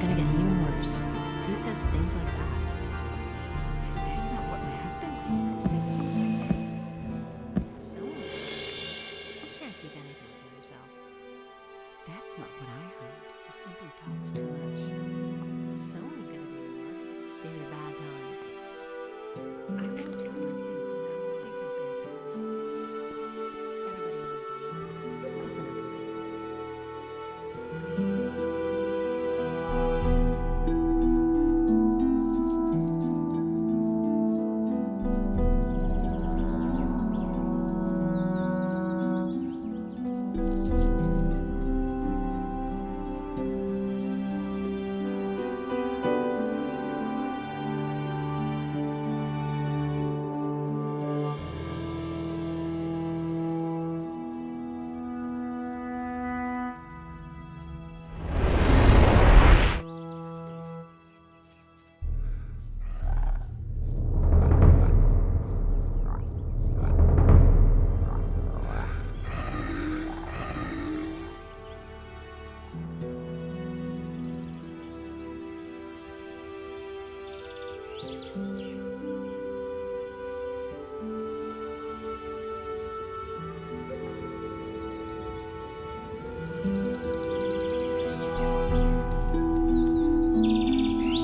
gonna get even worse. Who says things like that? That's not what my husband says things like that. Someone's He can't keep anything to himself. That's not what I heard. He simply talks too much. Someone's gonna do the work. These are bad times. I won't tell him a thing from now on. These are bad times. Everybody knows by now. That's an open secret.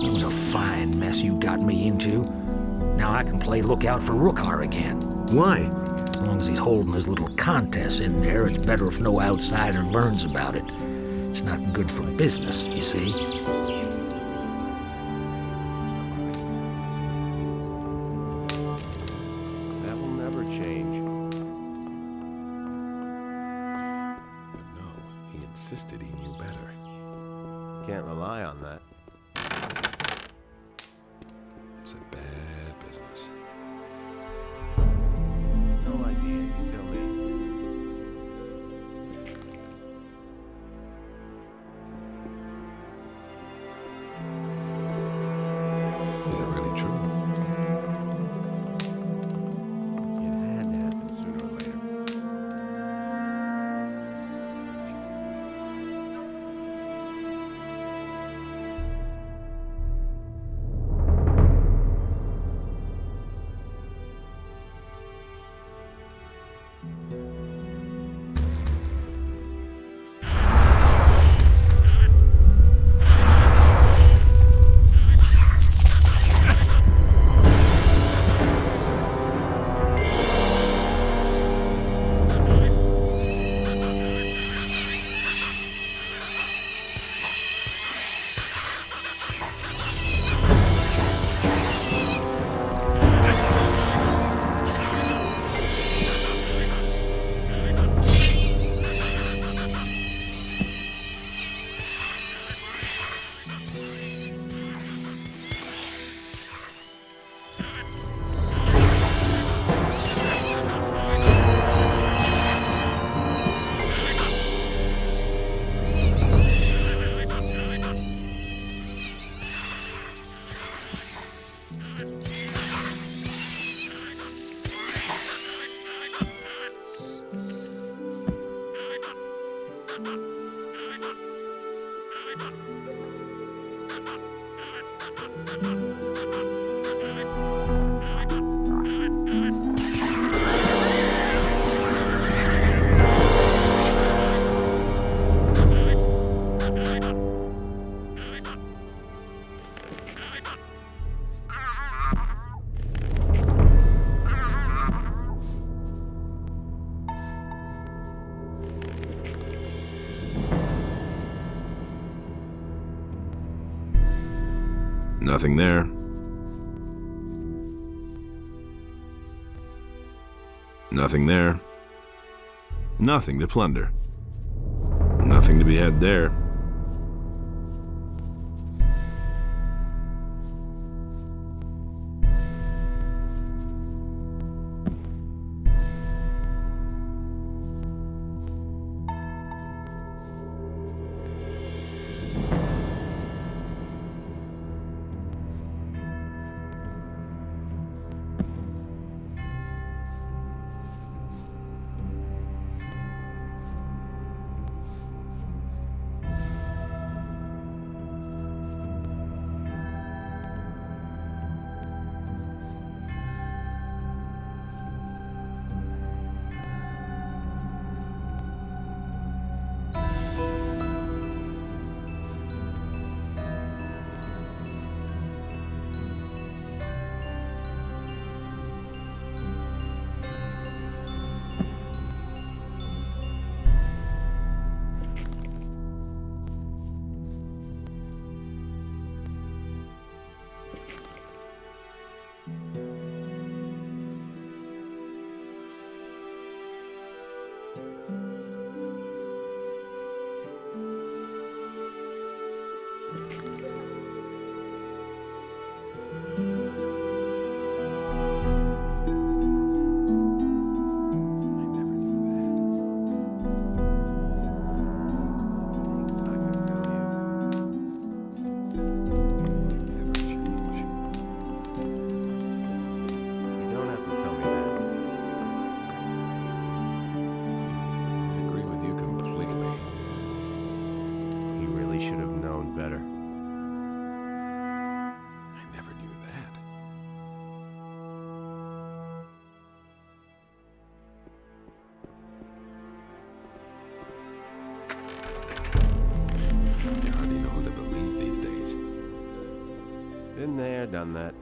It was a fine mess you got me into. Now I can play lookout for Rookhar again. Why? As long as he's holding his little contests in there, it's better if no outsider learns about it. It's not good for business, you see. That will never change. But no, he insisted he knew better. Can't rely on that. It's a bad business. No idea, you tell me. Is it really true? It had to happen sooner or later. Nothing there. Nothing there. Nothing to plunder. Nothing to be had there. Been there, done that.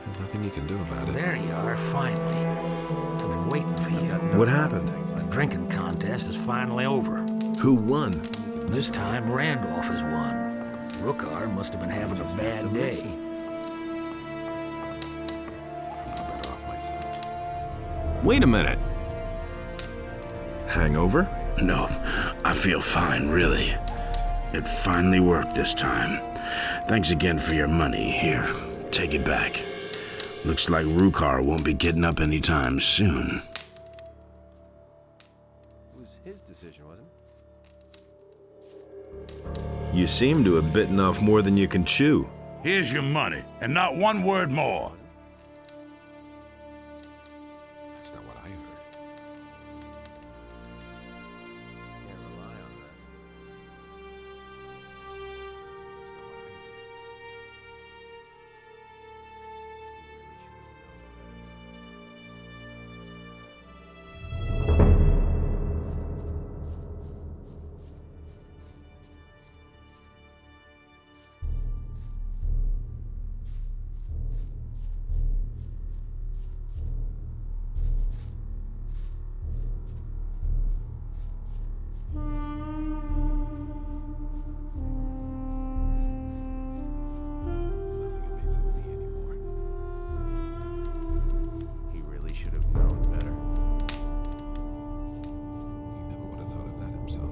There's nothing you can do about it. There you are, finally. I've been waiting for you. What happened? The drinking contest is finally over. Who won? This time, Randolph has won. Rookar must have been having a bad day. I'm better off myself. Wait a minute. Hangover? No, I feel fine, really. It finally worked this time. Thanks again for your money. Here, take it back. Looks like Rukar won't be getting up anytime soon. It was his decision, wasn't You seem to have bitten off more than you can chew. Here's your money, and not one word more. That's not what I heard. Can't rely on that. That's not what I heard. Nothing amazes me anymore. He really should have known better. He never would have thought of that himself.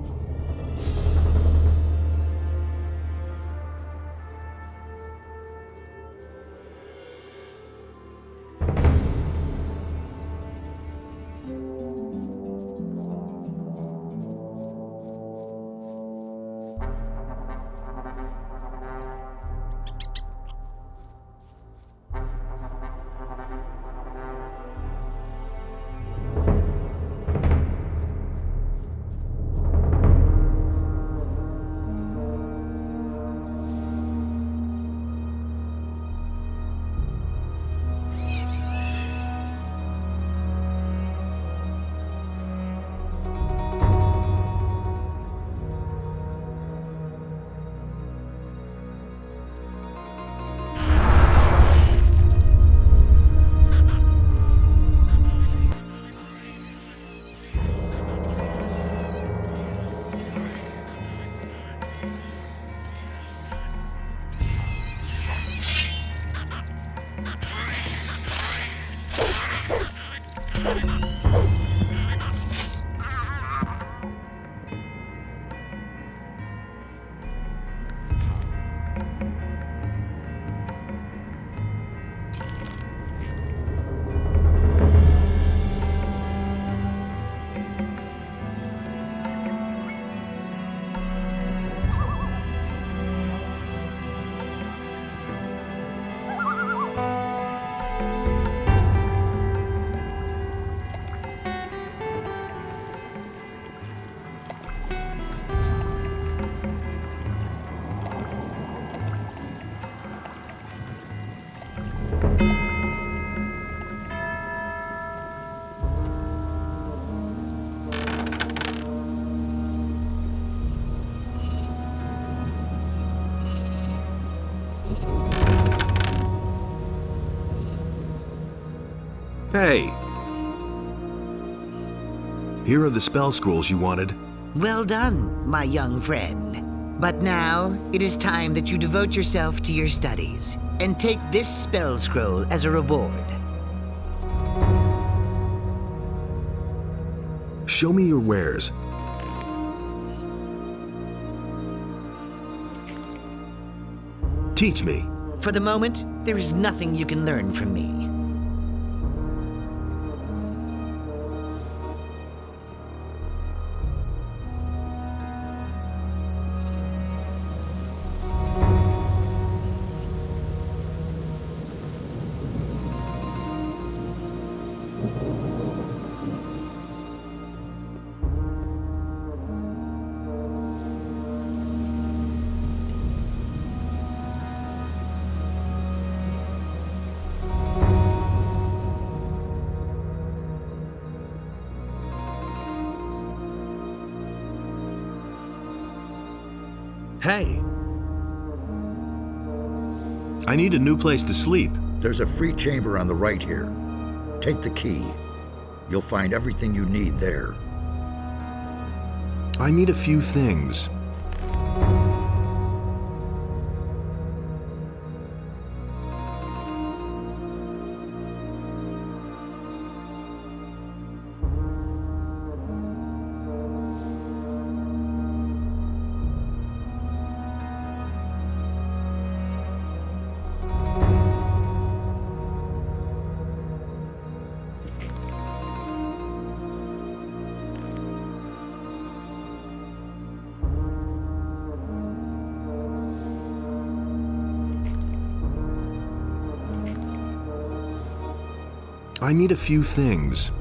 Hey! Here are the spell scrolls you wanted. Well done, my young friend. But now it is time that you devote yourself to your studies and take this spell scroll as a reward. Show me your wares. Teach me. For the moment, there is nothing you can learn from me. Hey! I need a new place to sleep. There's a free chamber on the right here. Take the key. You'll find everything you need there. I need a few things. I need a few things.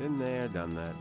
Been there, done that.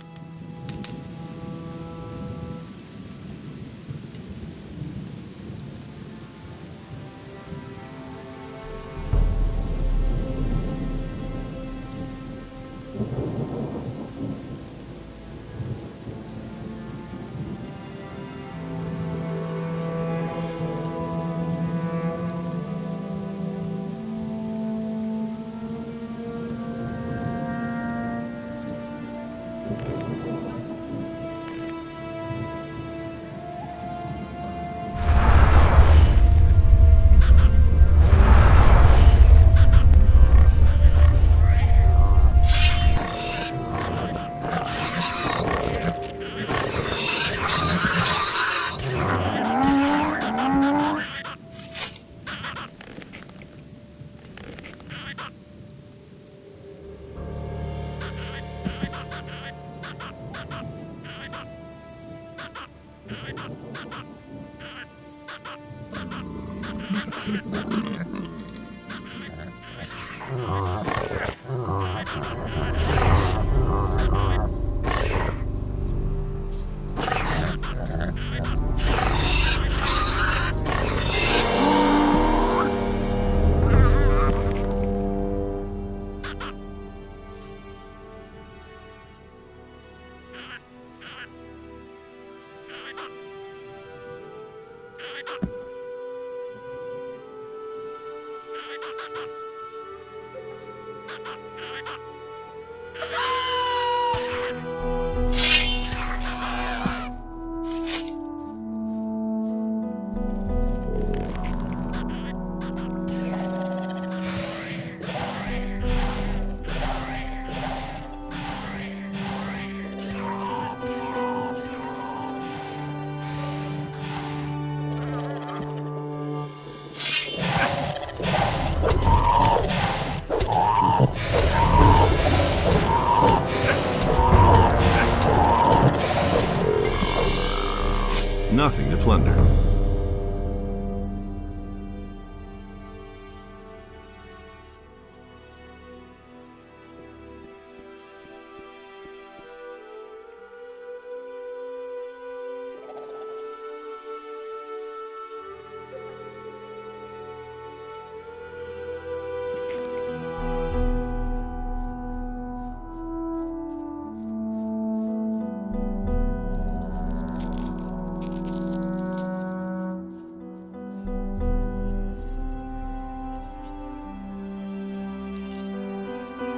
Nothing to plunder.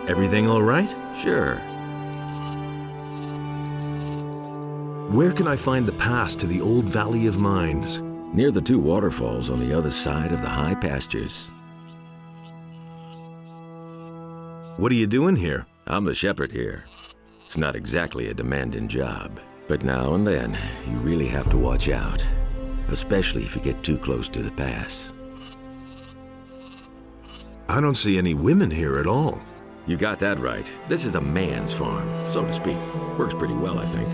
Everything all right? Sure. Where can I find the pass to the old Valley of Mines? Near the two waterfalls on the other side of the high pastures. What are you doing here? I'm the shepherd here. It's not exactly a demanding job, but now and then you really have to watch out, especially if you get too close to the pass. I don't see any women here at all. You got that right. This is a man's farm, so to speak. Works pretty well, I think.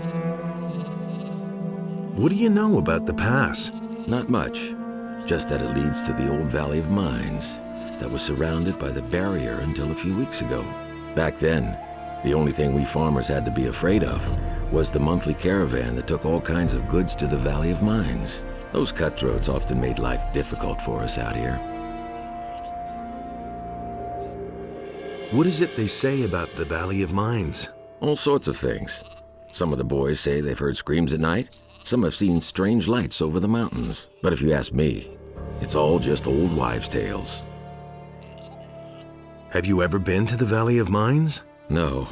What do you know about the pass? Not much. Just that it leads to the old Valley of Mines that was surrounded by the barrier until a few weeks ago. Back then, the only thing we farmers had to be afraid of was the monthly caravan that took all kinds of goods to the Valley of Mines. Those cutthroats often made life difficult for us out here. What is it they say about the Valley of Mines? All sorts of things. Some of the boys say they've heard screams at night. Some have seen strange lights over the mountains. But if you ask me, it's all just old wives' tales. Have you ever been to the Valley of Mines? No,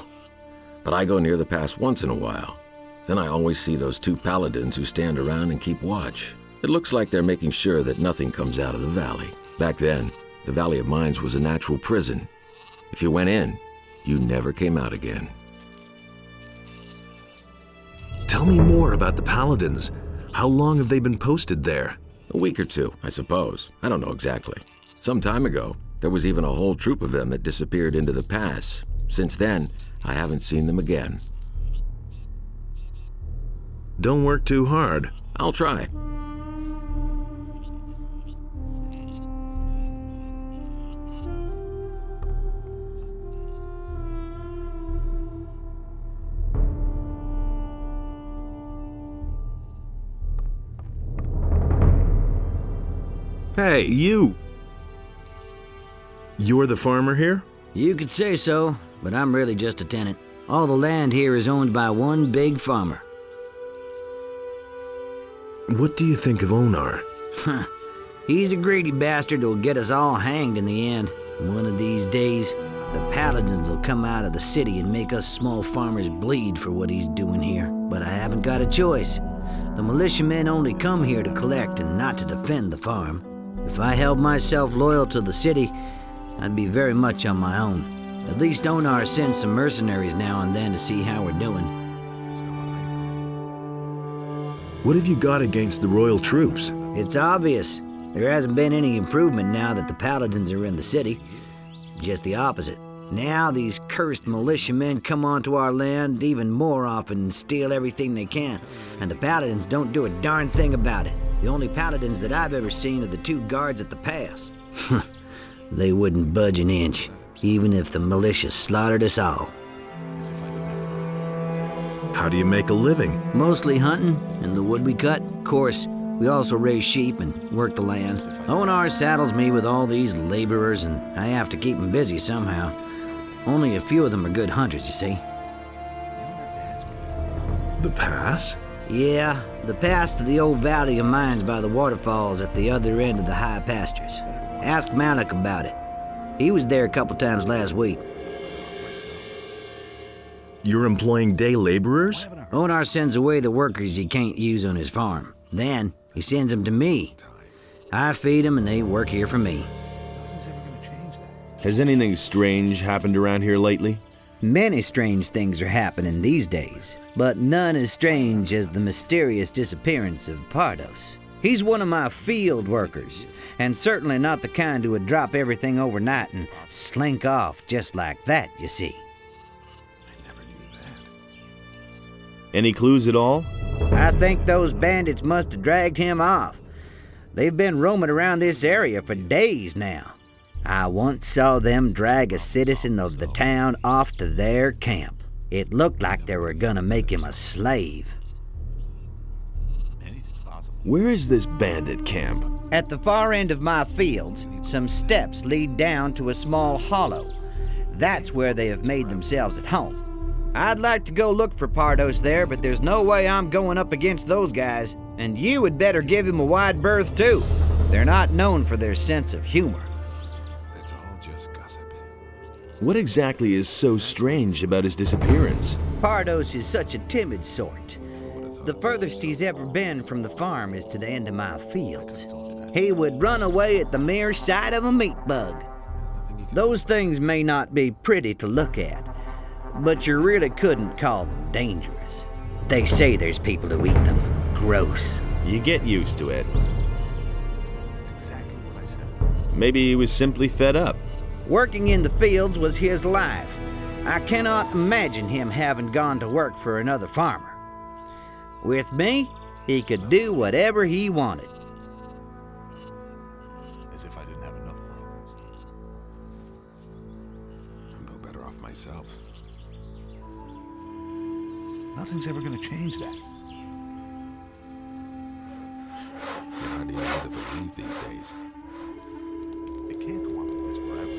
but I go near the pass once in a while. Then I always see those two paladins who stand around and keep watch. It looks like they're making sure that nothing comes out of the valley. Back then, the Valley of Mines was a natural prison. If you went in, you never came out again. Tell me more about the paladins. How long have they been posted there? A week or two, I suppose. I don't know exactly. Some time ago, there was even a whole troop of them that disappeared into the pass. Since then, I haven't seen them again. Don't work too hard. I'll try. Hey, you! You're the farmer here? You could say so, but I'm really just a tenant. All the land here is owned by one big farmer. What do you think of Onar? He's a greedy bastard who'll get us all hanged in the end. One of these days, the paladins will come out of the city and make us small farmers bleed for what he's doing here. But I haven't got a choice. The militiamen only come here to collect and not to defend the farm. If I held myself loyal to the city, I'd be very much on my own. At least Onar sends some mercenaries now and then to see how we're doing. What have you got against the royal troops? It's obvious. There hasn't been any improvement now that the paladins are in the city. Just the opposite. Now these cursed militiamen come onto our land even more often and steal everything they can, and the paladins don't do a darn thing about it. The only paladins that I've ever seen are the 2 guards at the pass. They wouldn't budge an inch, even if the militia slaughtered us all. How do you make a living? Mostly hunting and the wood we cut. Of course, we also raise sheep and work the land. Onar saddles me with all these laborers, and I have to keep them busy somehow. Only a few of them are good hunters, you see. The pass? Yeah, the pass to the old valley of mines by the waterfalls at the other end of the high pastures. Ask Malik about it. He was there a couple times last week. You're employing day laborers? Onar sends away the workers he can't use on his farm. Then, he sends them to me. I feed them and they work here for me. Has anything strange happened around here lately? Many strange things are happening these days, but none as strange as the mysterious disappearance of Pardos. He's one of my field workers, and certainly not the kind who would drop everything overnight and slink off just like that, you see. Any clues at all? I think those bandits must have dragged him off. They've been roaming around this area for days now. I once saw them drag a citizen of the town off to their camp. It looked like they were gonna make him a slave. Where is this bandit camp? At the far end of my fields, some steps lead down to a small hollow. That's where they have made themselves at home. I'd like to go look for Pardos there, but there's no way I'm going up against those guys. And you had better give him a wide berth, too. They're not known for their sense of humor. It's all just gossip. What exactly is so strange about his disappearance? Pardos is such a timid sort. The furthest he's ever been from the farm is to the end of my fields. He would run away at the mere sight of a meat bug. Those things may not be pretty to look at, but you really couldn't call them dangerous. They say there's people who eat them. Gross. You get used to it. That's exactly what I said. Maybe he was simply fed up. Working in the fields was his life. I cannot imagine him having gone to work for another farmer. With me, he could do whatever he wanted. As if I didn't have enough problems. I'm no better off myself. Nothing's ever gonna change that. You hardly know what to believe these days. It can't go on like this forever.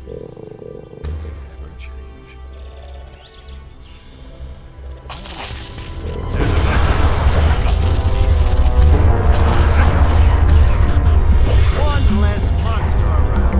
They never change. One less monster around.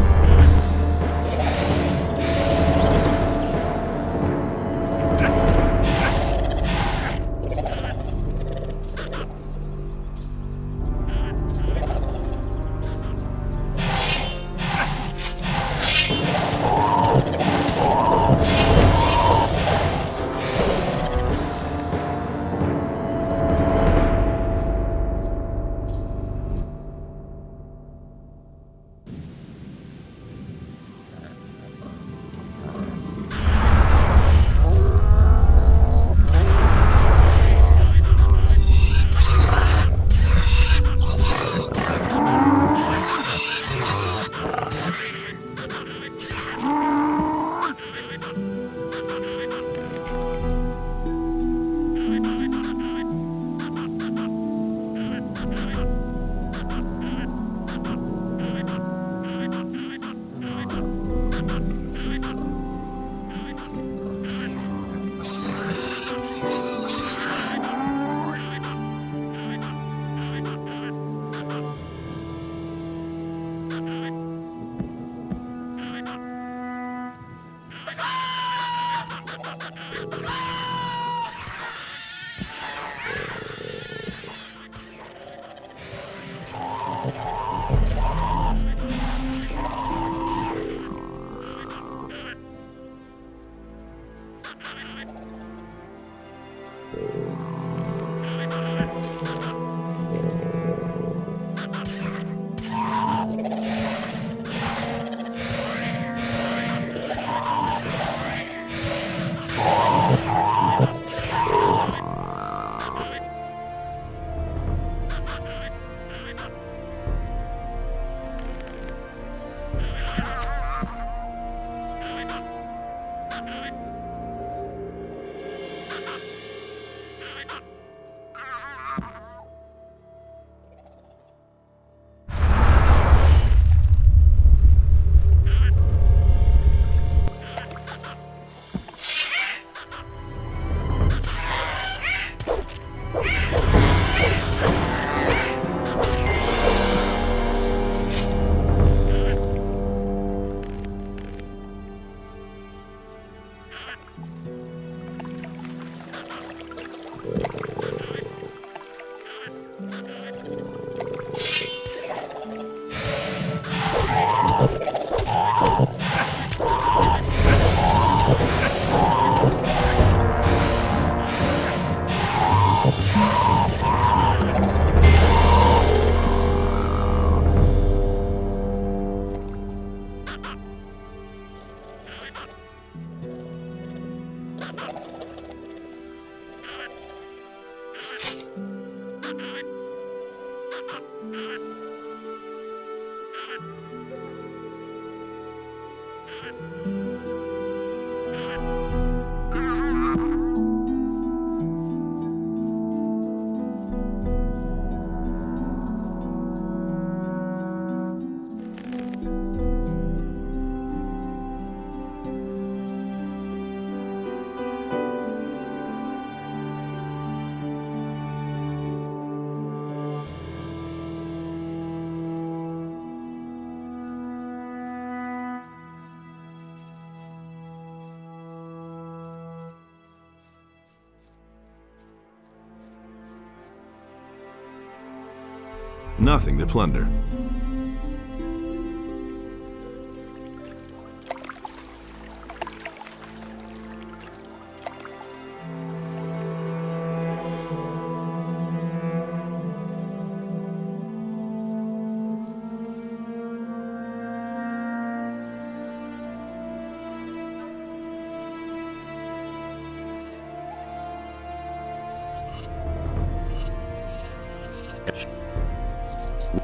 Nothing to plunder.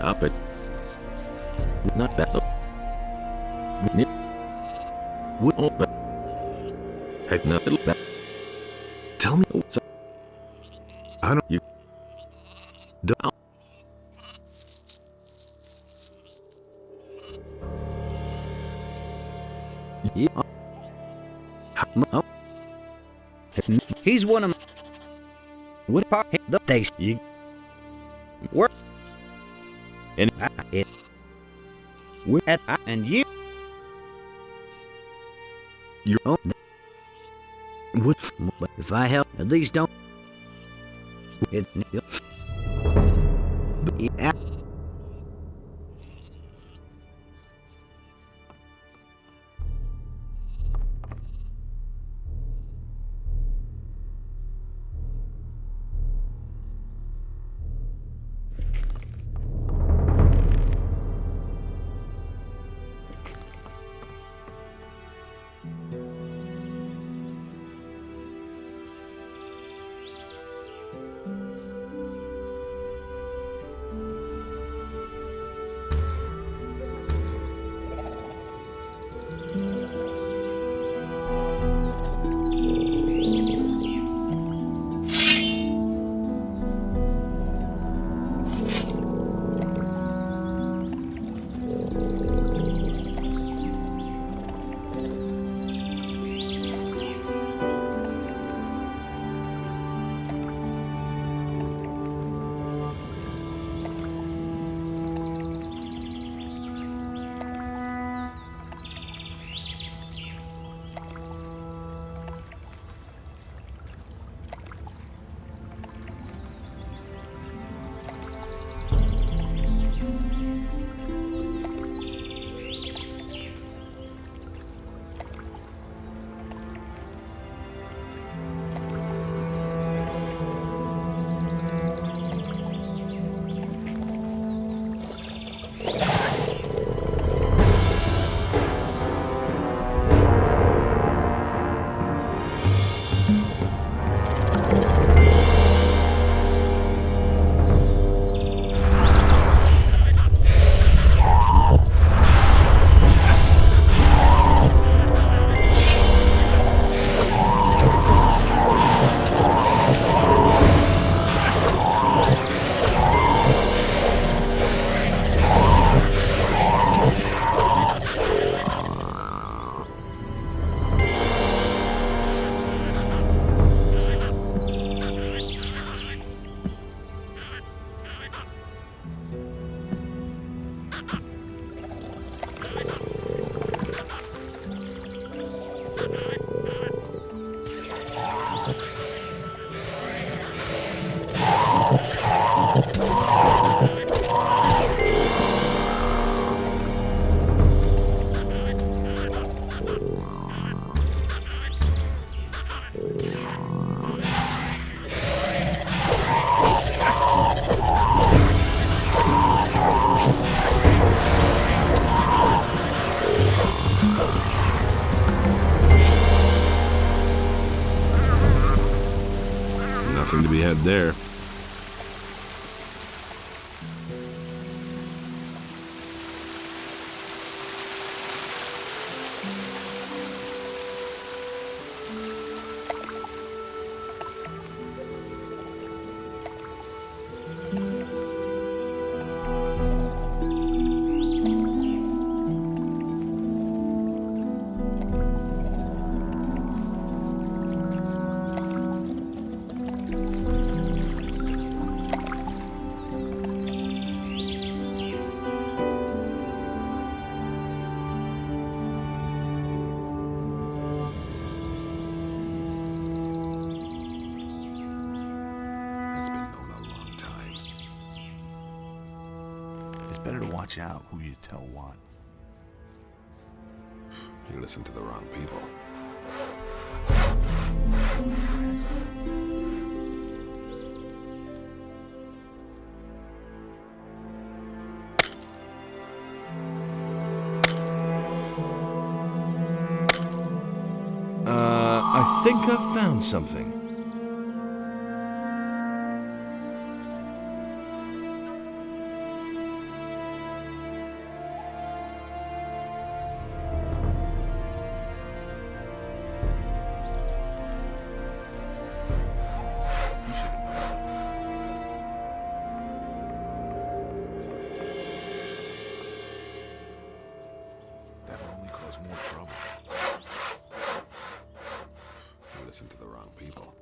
Up it. Not bad. Would open. Heck, not little bad. Tell me. I don't. You. Down. Yeah. He's one of my... What part the taste you work and it we're at and you own what, but if I help at least don't it yeah. Nothing to be had there. Better to watch out who you tell what. You listen to the wrong people. I think I found something. That'll only cause more trouble. You listen to the wrong people.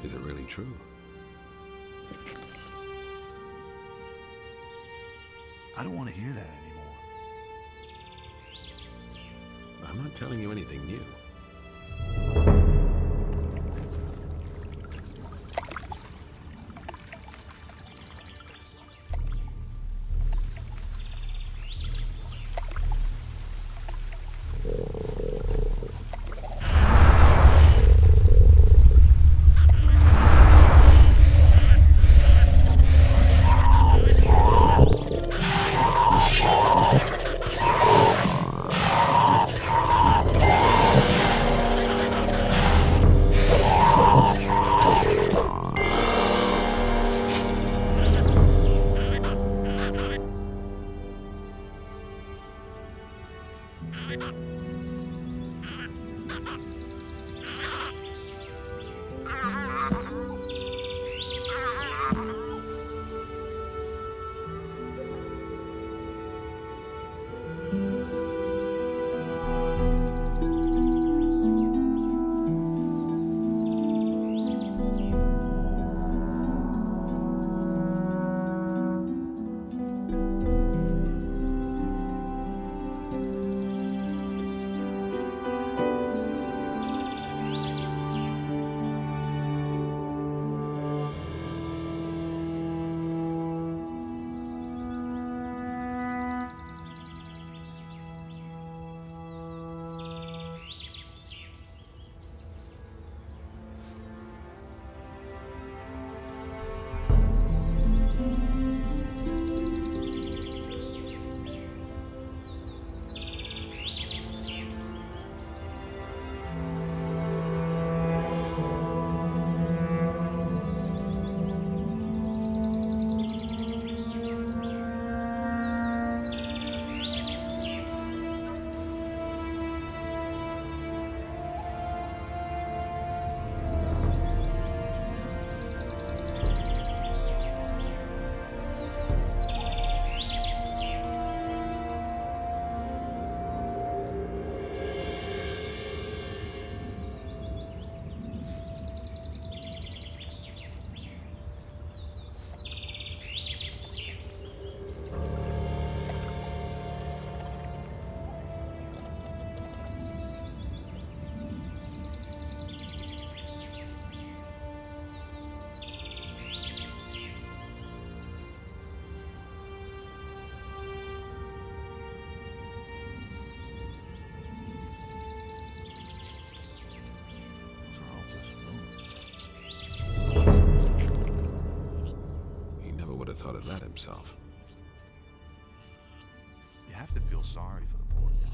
Is it really true? I don't want to hear that anymore. I'm not telling you anything new. Thought of that himself. You have to feel sorry for the poor guy.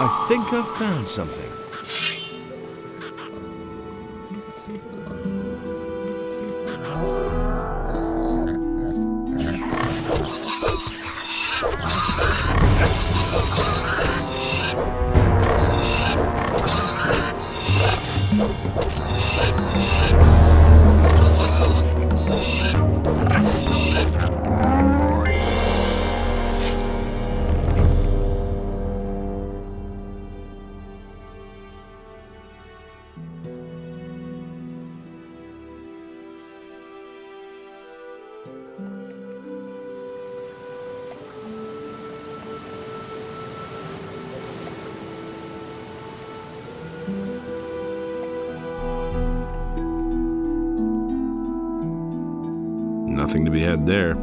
I think I've found something. Nothing to be had there.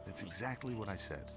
That's exactly what I said.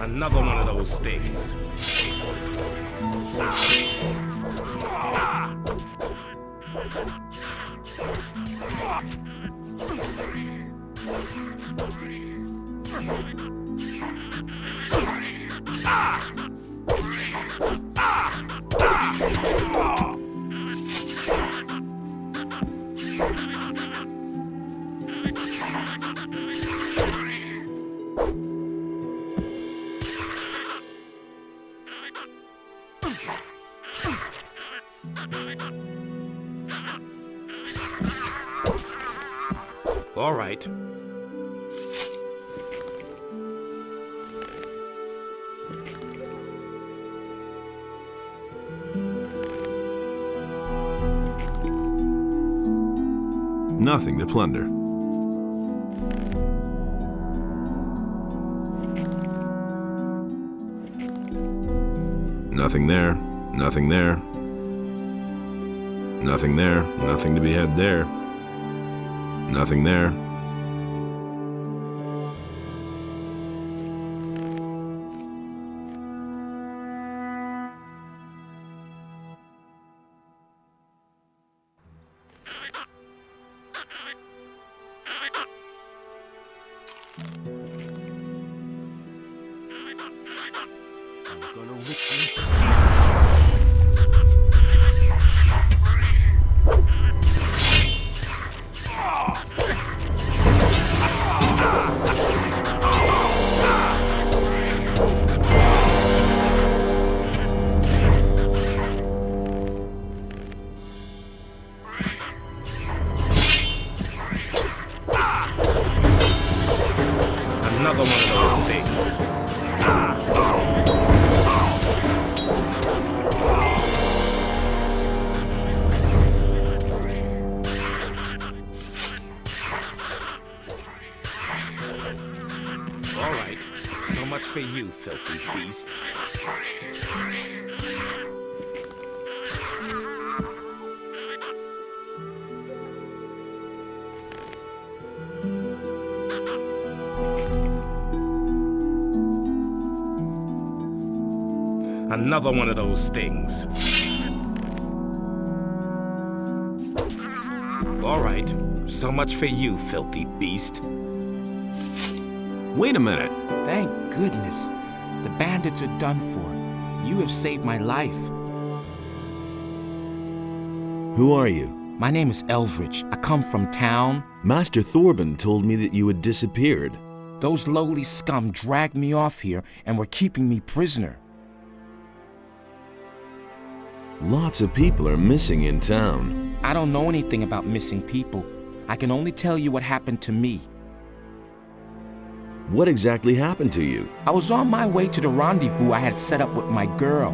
Another one of those stings. Ah! All right. Nothing to plunder. Nothing there. Nothing there. Nothing there. Nothing to be had there. Nothing there. Another one of those things. All right, so much for you, filthy beast. Another one of those things. All right, so much for you, filthy beast. Wait a minute. Thank goodness. The bandits are done for. You have saved my life. Who are you? My name is Elvridge. I come from town. Master Thorben told me that you had disappeared. Those lowly scum dragged me off here and were keeping me prisoner. Lots of people are missing in town. I don't know anything about missing people. I can only tell you what happened to me. What exactly happened to you? I was on my way to the rendezvous I had set up with my girl.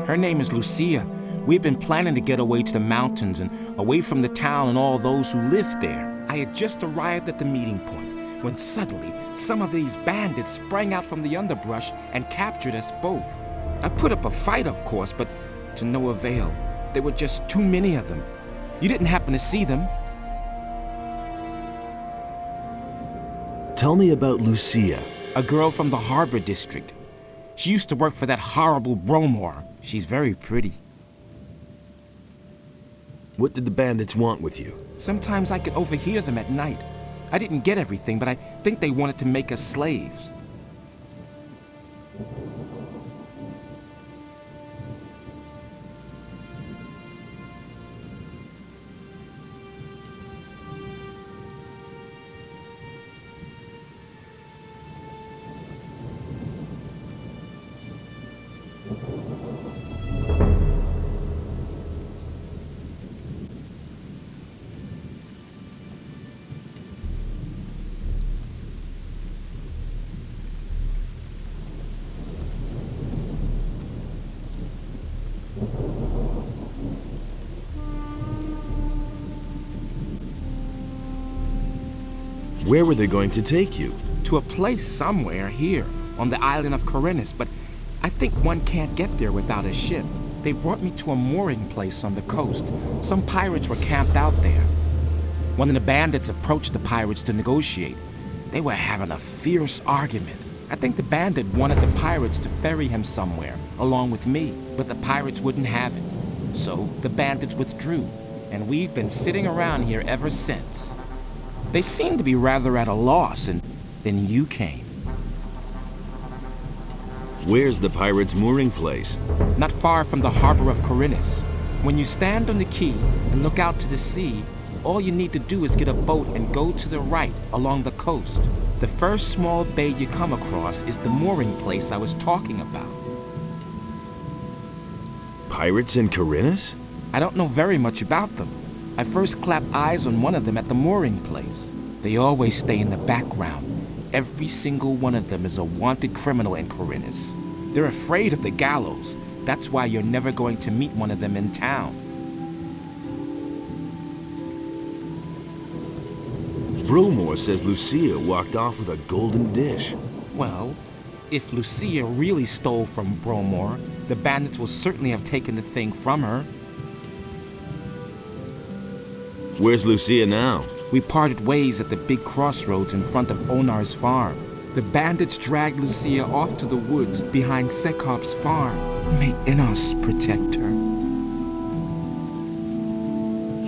Her name is Lucia. We've been planning to get away to the mountains and away from the town and all those who lived there. I had just arrived at the meeting point when suddenly some of these bandits sprang out from the underbrush and captured us both. I put up a fight, of course, but to no avail. There were just too many of them. You didn't happen to see them? Tell me about Lucia. A girl from the harbor district. She used to work for that horrible Bromor. She's very pretty. What did the bandits want with you? Sometimes I could overhear them at night. I didn't get everything, but I think they wanted to make us slaves. Where were they going to take you? To a place somewhere here on the island of Corinus, but I think one can't get there without a ship. They brought me to a mooring place on the coast. Some pirates were camped out there. One of the bandits approached the pirates to negotiate. They were having a fierce argument. I think the bandit wanted the pirates to ferry him somewhere, along with me, but the pirates wouldn't have it. So the bandits withdrew, and we've been sitting around here ever since. They seemed to be rather at a loss, and then you came. Where's the pirates' mooring place? Not far from the harbor of Corinus. When you stand on the quay and look out to the sea, all you need to do is get a boat and go to the right along the coast. The first small bay you come across is the mooring place I was talking about. Pirates in Corinus? I don't know very much about them. I first clapped eyes on one of them at the mooring place. They always stay in the background. Every single one of them is a wanted criminal in Corinnes. They're afraid of the gallows. That's why you're never going to meet one of them in town. Bromore says Lucia walked off with a golden dish. Well, if Lucia really stole from Bromore, the bandits will certainly have taken the thing from her. Where's Lucia now? We parted ways at the big crossroads in front of Onar's farm. The bandits dragged Lucia off to the woods behind Sekop's farm. May Innos protect her.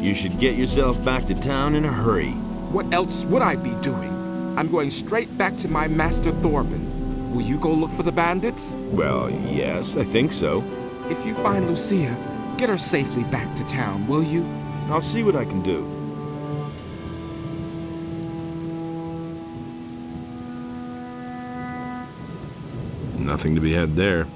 You should get yourself back to town in a hurry. What else would I be doing? I'm going straight back to my master Thorben. Will you go look for the bandits? Well, yes, I think so. If you find Lucia, get her safely back to town, will you? I'll see what I can do. Nothing to be had there.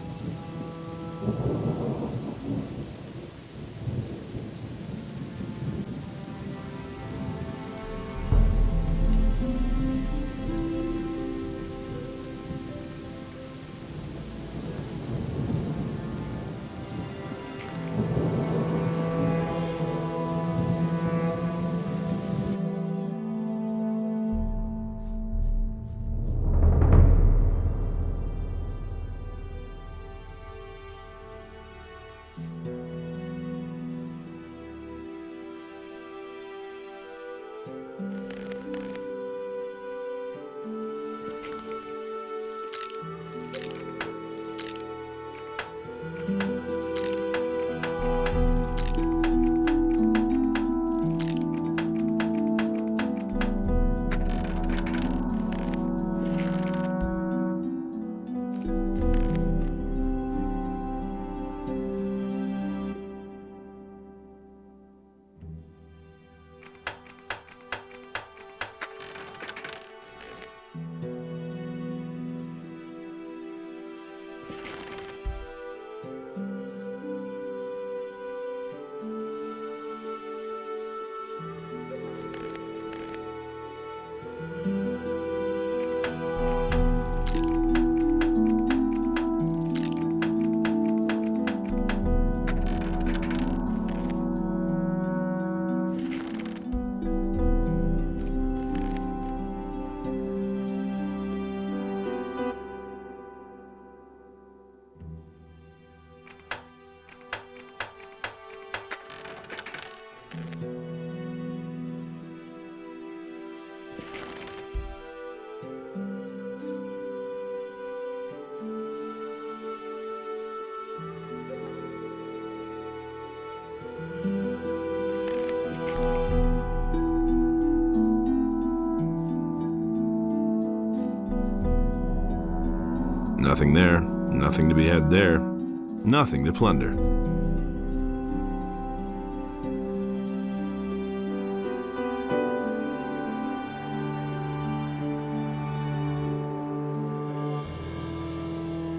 Nothing there. Nothing to be had there. Nothing to plunder.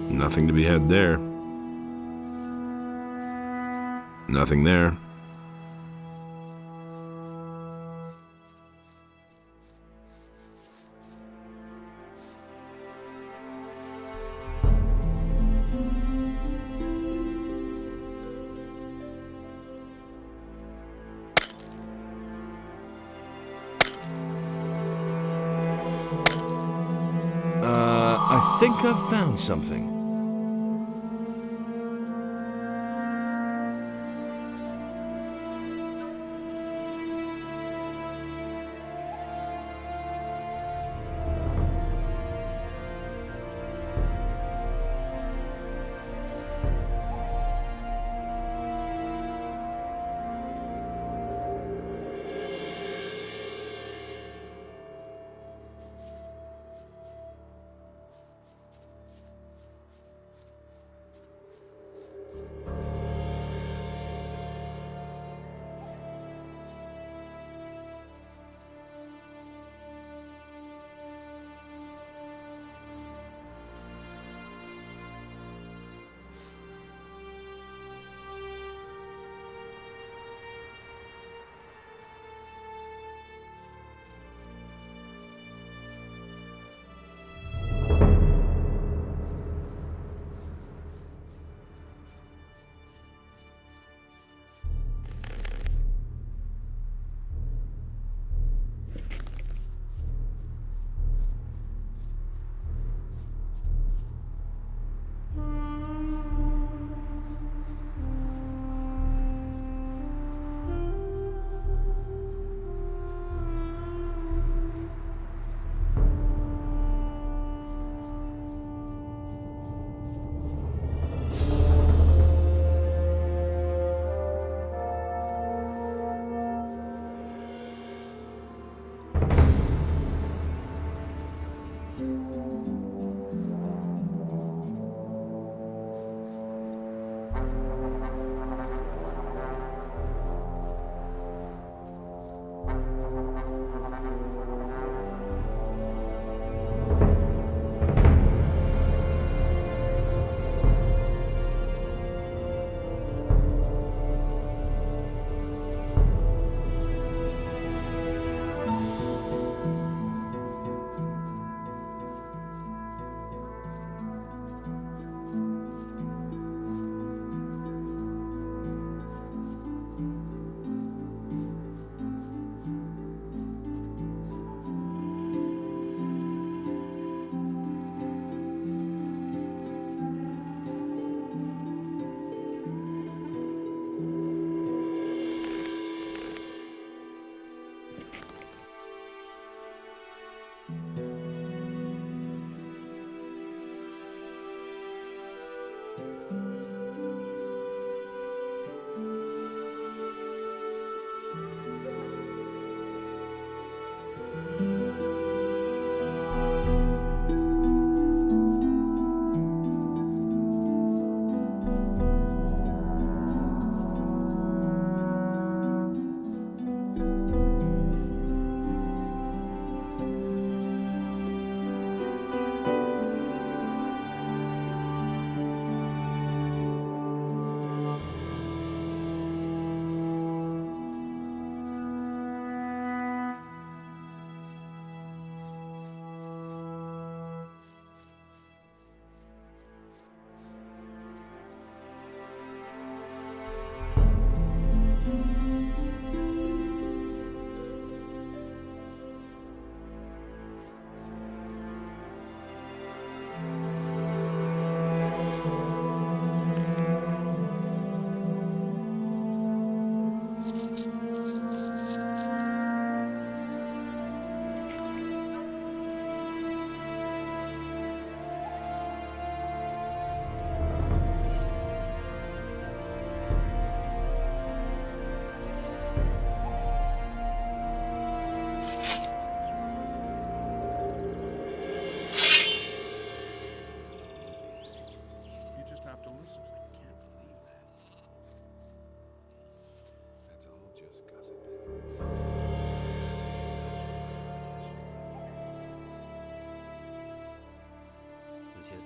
Nothing to be had there. Nothing there. I think I've found something.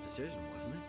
decision, wasn't it?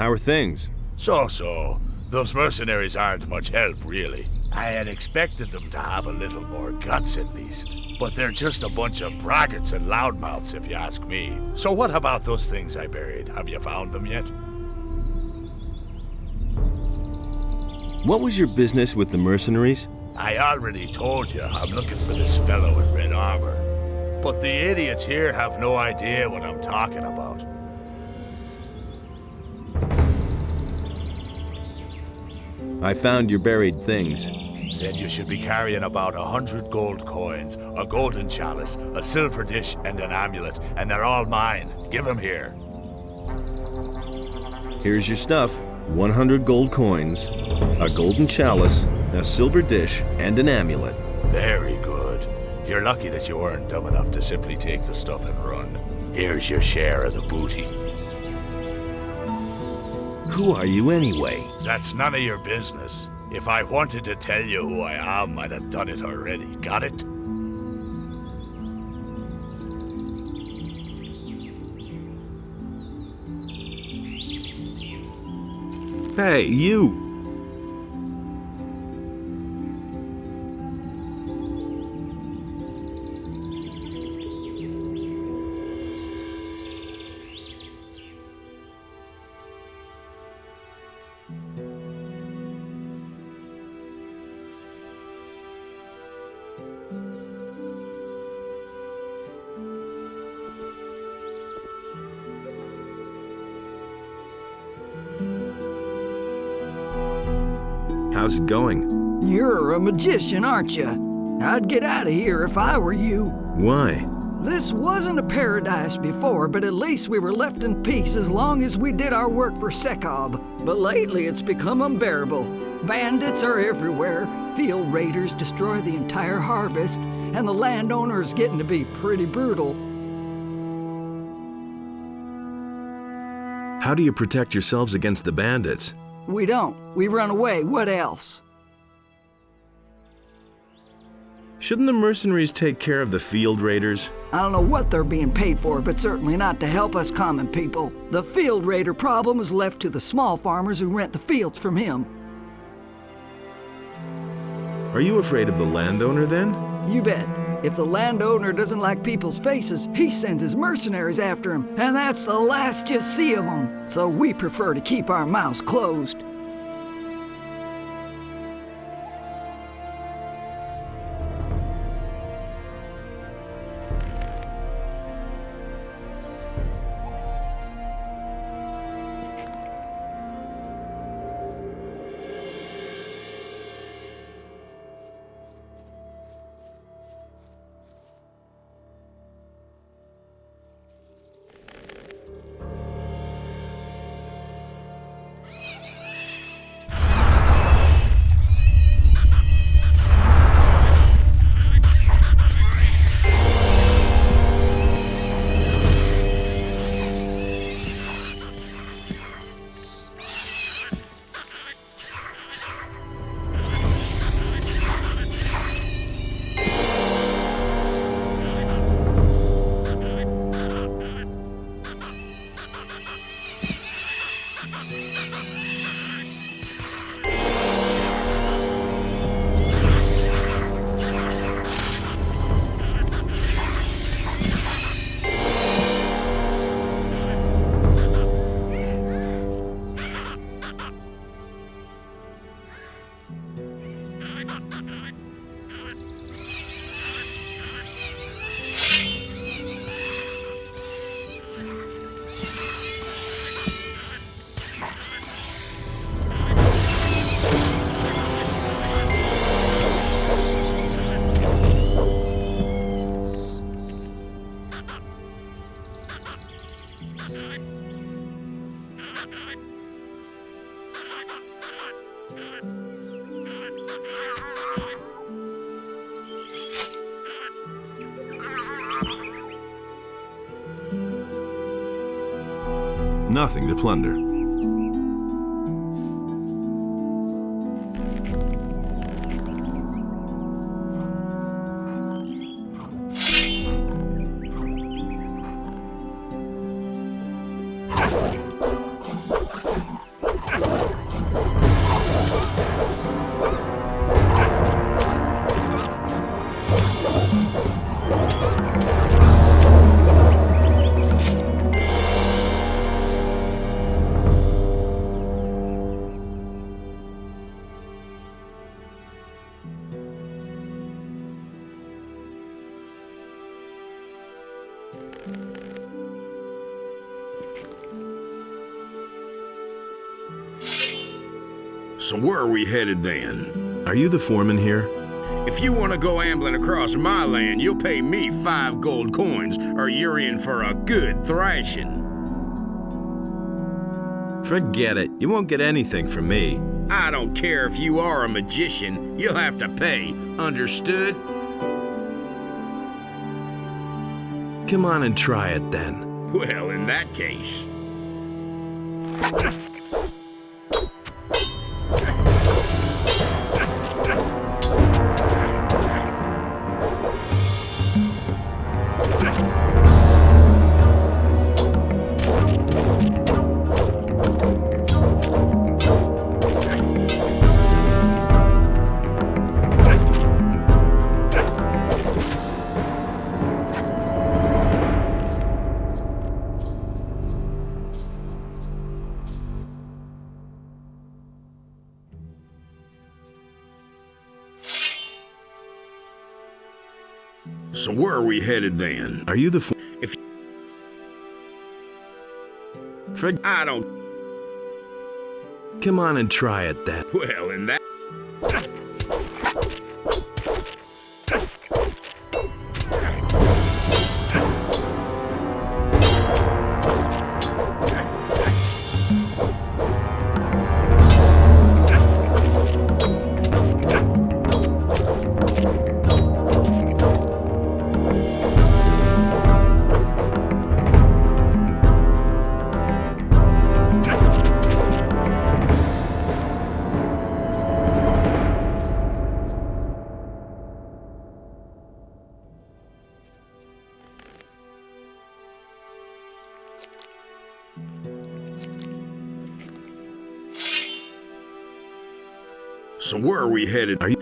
How are things? So. Those mercenaries aren't much help, really. I had expected them to have a little more guts, at least. But they're just a bunch of braggarts and loudmouths, if you ask me. So what about those things I buried? Have you found them yet? What was your business with the mercenaries? I already told you I'm looking for this fellow in red armor. But the idiots here have no idea what I'm talking about. I found your buried things. Then you should be carrying about 100 gold coins, a golden chalice, a silver dish, and an amulet, and they're all mine. Give them here. Here's your stuff. 100 gold coins, a golden chalice, a silver dish, and an amulet. Very good. You're lucky that you weren't dumb enough to simply take the stuff and run. Here's your share of the booty. Who are you anyway? That's none of your business. If I wanted to tell you who I am, I'd have done it already. Got it? Hey, you! How's it going? You're a magician, aren't you? I'd get out of here if I were you. Why? This wasn't a paradise before, but at least we were left in peace as long as we did our work for Sekob. But lately it's become unbearable. Bandits are everywhere, field raiders destroy the entire harvest, and the landowner is getting to be pretty brutal. How do you protect yourselves against the bandits? We don't. We run away. What else? Shouldn't the mercenaries take care of the field raiders? I don't know what they're being paid for, but certainly not to help us common people. The field raider problem is left to the small farmers who rent the fields from him. Are you afraid of the landowner then? You bet. If the landowner doesn't like people's faces, he sends his mercenaries after him, and that's the last you see of them. So we prefer to keep our mouths closed. Nothing to plunder. So where are we headed then? Are you the foreman here? If you want to go ambling across my land, you'll pay me 5 gold coins, or you're in for a good thrashing. Forget it. You won't get anything from me. I don't care if you are a magician, you'll have to pay. Understood? Come on and try it then. Well, in that case... So where are we headed then? Are you the If I don't... Come on and try it then. Well, in that... So where are we headed? Are you...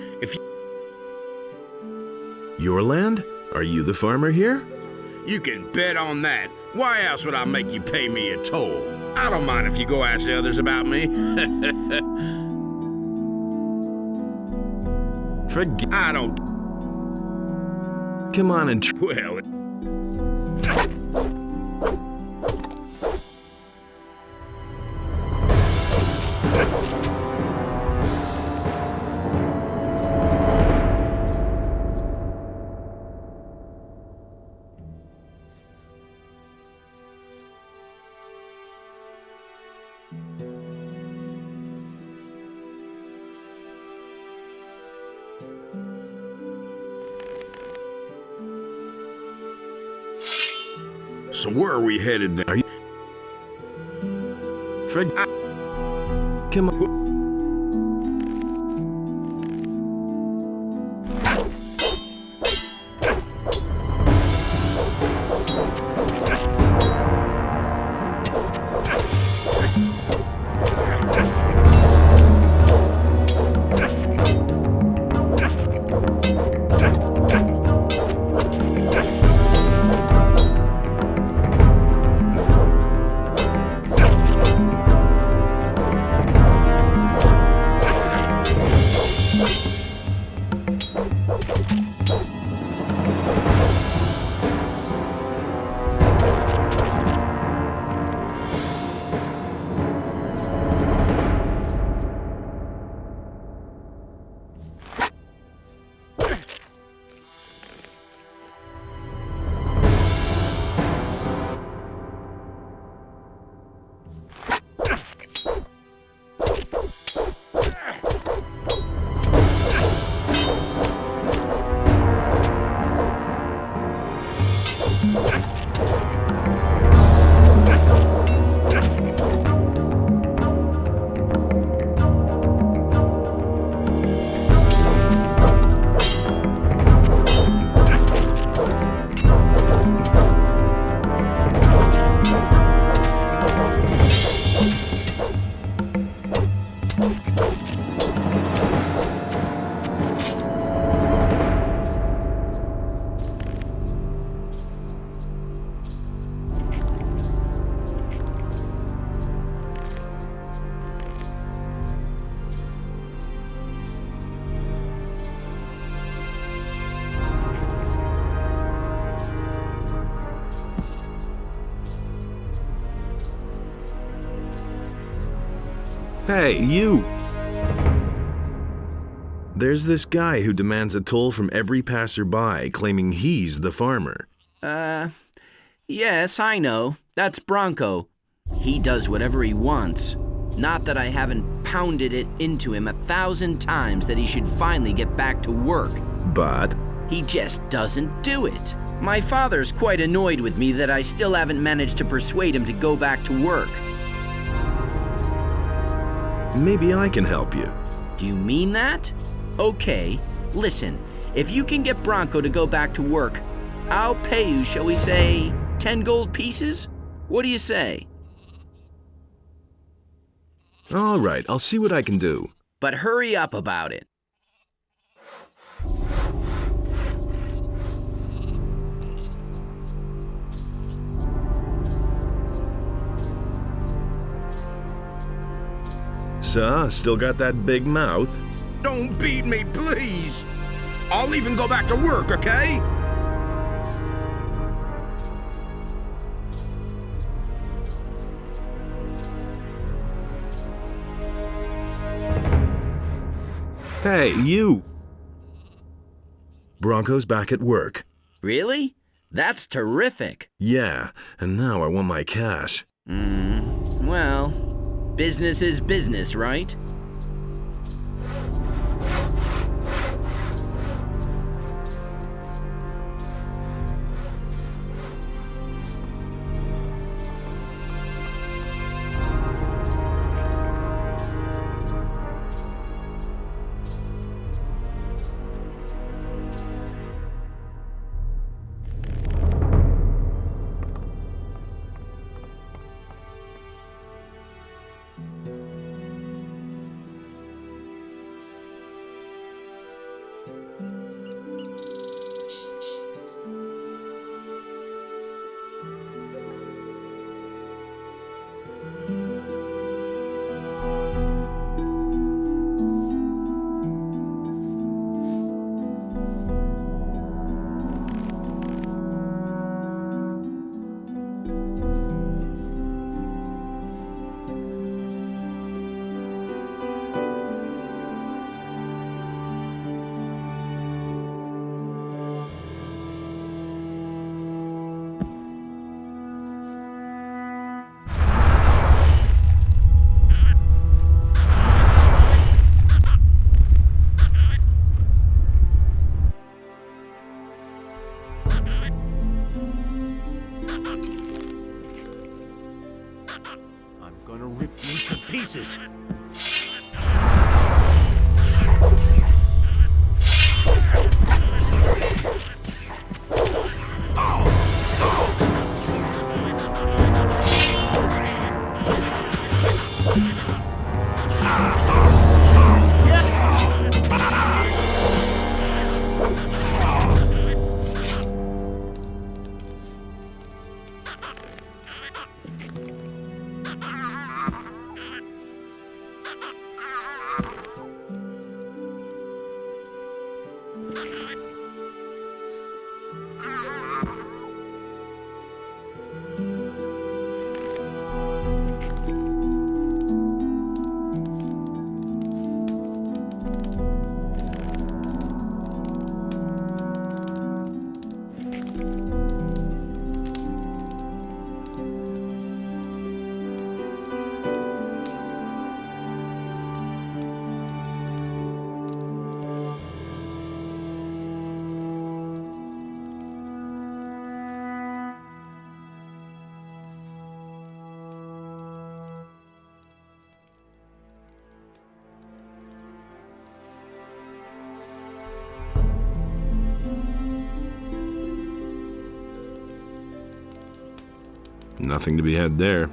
Your land? Are you the farmer here? You can bet on that. Why else would I make you pay me a toll? I don't mind if you go ask the others about me. Forget... I don't... Come on and Well... So where are we headed then? Are you... Come on. Hey, you! There's this guy who demands a toll from every passerby, claiming he's the farmer. Yes, I know. That's Bronco. He does whatever he wants. Not that I haven't pounded it into him 1,000 times that he should finally get back to work. But? He just doesn't do it. My father's quite annoyed with me that I still haven't managed to persuade him to go back to work. Maybe I can help you. Do you mean that? Okay, listen. If you can get Bronco to go back to work, I'll pay you, shall we say, 10 gold pieces? What do you say? All right, I'll see what I can do. But hurry up about it. So, still got that big mouth? Don't beat me, please! I'll even go back to work, okay? Hey, you! Bronco's back at work. Really? That's terrific. Yeah, and now I want my cash. Well, business is business, right? Gonna rip you to pieces. Nothing to be had there.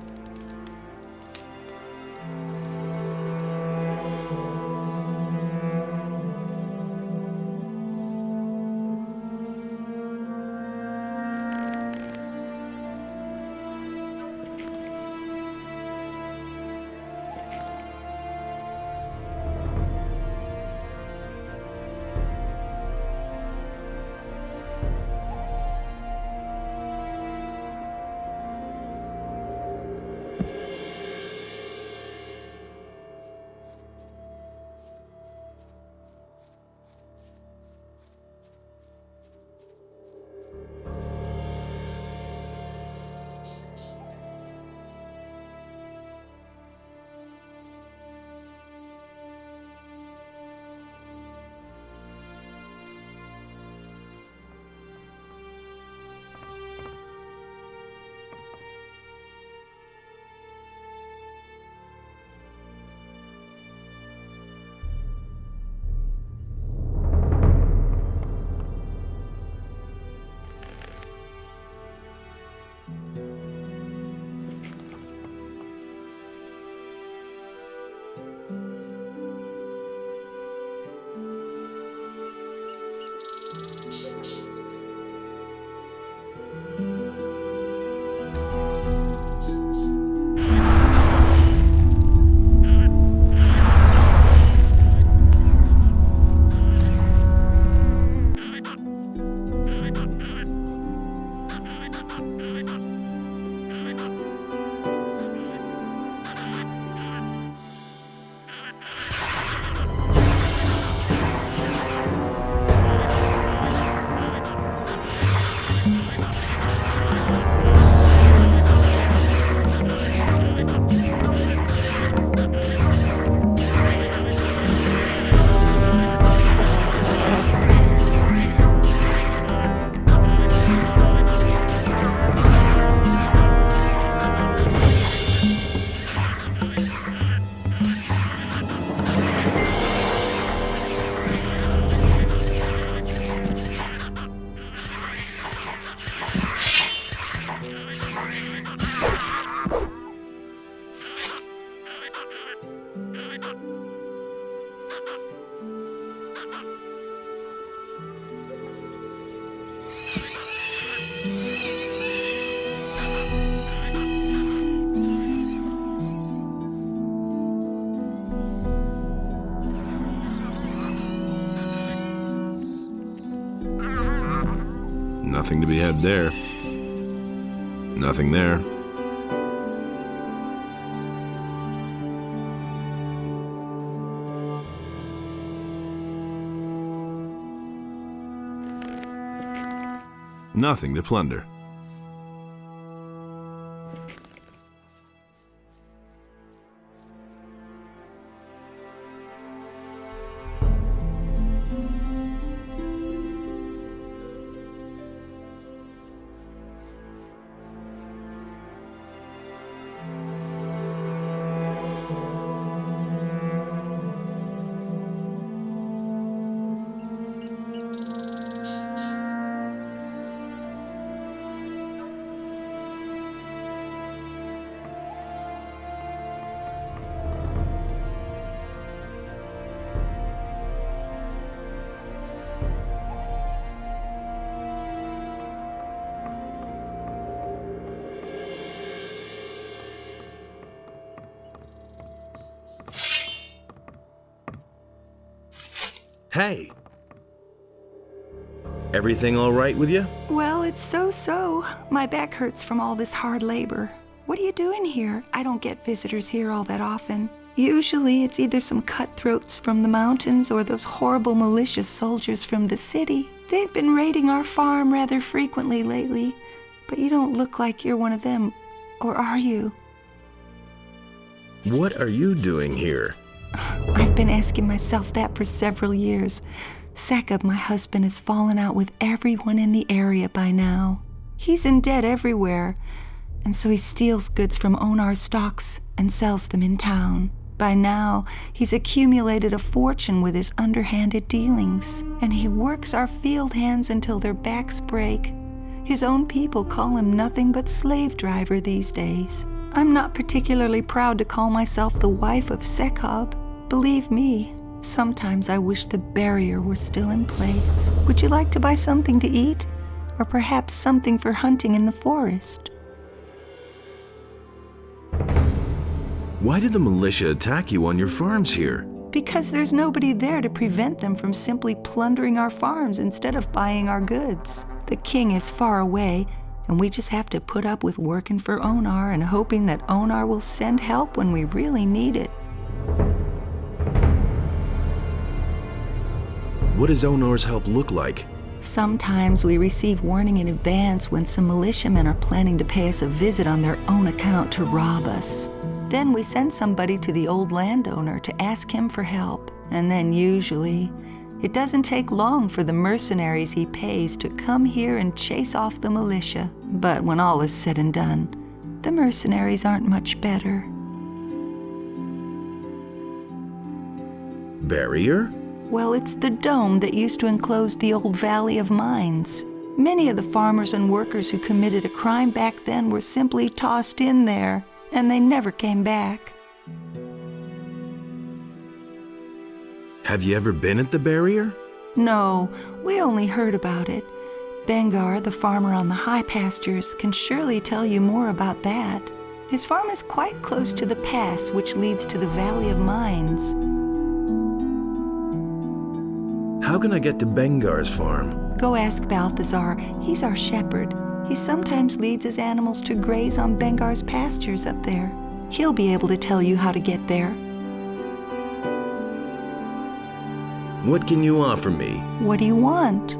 Nothing to be had there. Nothing there. Nothing to plunder. Hey! Everything all right with you? Well, it's so-so. My back hurts from all this hard labor. What are you doing here? I don't get visitors here all that often. Usually it's either some cutthroats from the mountains or those horrible militia soldiers from the city. They've been raiding our farm rather frequently lately, but you don't look like you're one of them, or are you? What are you doing here? I've been asking myself that for several years. Sekab, my husband, has fallen out with everyone in the area by now. He's in debt everywhere, and so he steals goods from Onar's stocks and sells them in town. By now, he's accumulated a fortune with his underhanded dealings, and he works our field hands until their backs break. His own people call him nothing but slave driver these days. I'm not particularly proud to call myself the wife of Sekab. Believe me, sometimes I wish the barrier were still in place. Would you like to buy something to eat? Or perhaps something for hunting in the forest? Why did the militia attack you on your farms here? Because there's nobody there to prevent them from simply plundering our farms instead of buying our goods. The king is far away, and we just have to put up with working for Onar and hoping that Onar will send help when we really need it. What does Onar's help look like? Sometimes we receive warning in advance when some militiamen are planning to pay us a visit on their own account to rob us. Then we send somebody to the old landowner to ask him for help. And then usually, it doesn't take long for the mercenaries he pays to come here and chase off the militia. But when all is said and done, the mercenaries aren't much better. Barrier? Well, it's the dome that used to enclose the old Valley of Mines. Many of the farmers and workers who committed a crime back then were simply tossed in there, and they never came back. Have you ever been at the barrier? No, we only heard about it. Bengar, the farmer on the high pastures, can surely tell you more about that. His farm is quite close to the pass which leads to the Valley of Mines. How can I get to Bengar's farm? Go ask Balthazar. He's our shepherd. He sometimes leads his animals to graze on Bengar's pastures up there. He'll be able to tell you how to get there. What can you offer me? What do you want?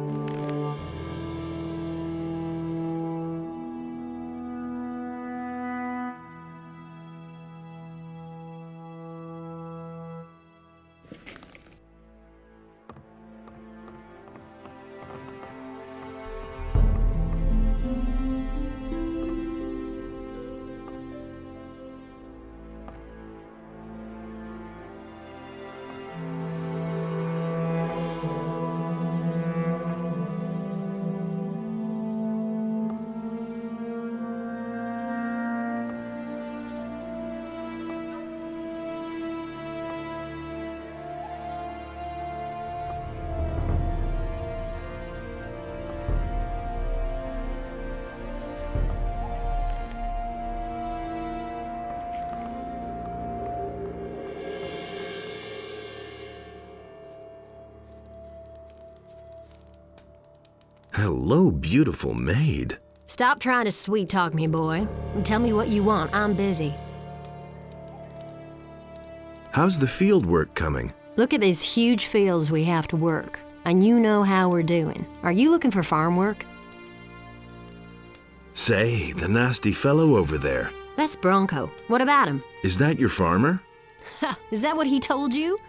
Hello, beautiful maid. Stop trying to sweet-talk me, boy, and tell me what you want. I'm busy. How's the field work coming? Look at these huge fields we have to work, and you know how we're doing. Are you looking for farm work? Say, the nasty fellow over there. That's Bronco. What about him? Is that your farmer? Ha! Is that what he told you?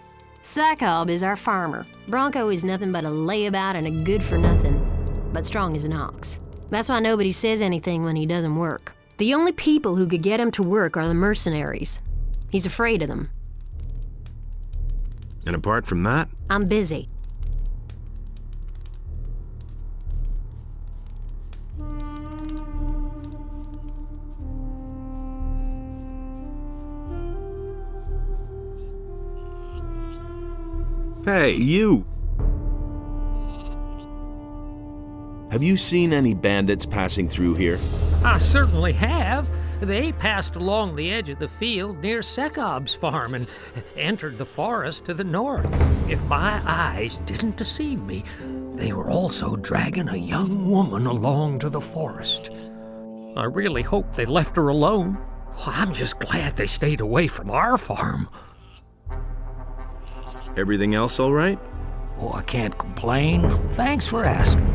Sacob is our farmer. Bronco is nothing but a layabout and a good-for-nothing, but strong as an ox. That's why nobody says anything when he doesn't work. The only people who could get him to work are the mercenaries. He's afraid of them. And apart from that? I'm busy. Hey, you! Have you seen any bandits passing through here? I certainly have. They passed along the edge of the field near Sekob's farm and entered the forest to the north. If my eyes didn't deceive me, they were also dragging a young woman along to the forest. I really hope they left her alone. Well, I'm just glad they stayed away from our farm. Everything else all right? Oh, I can't complain. Thanks for asking.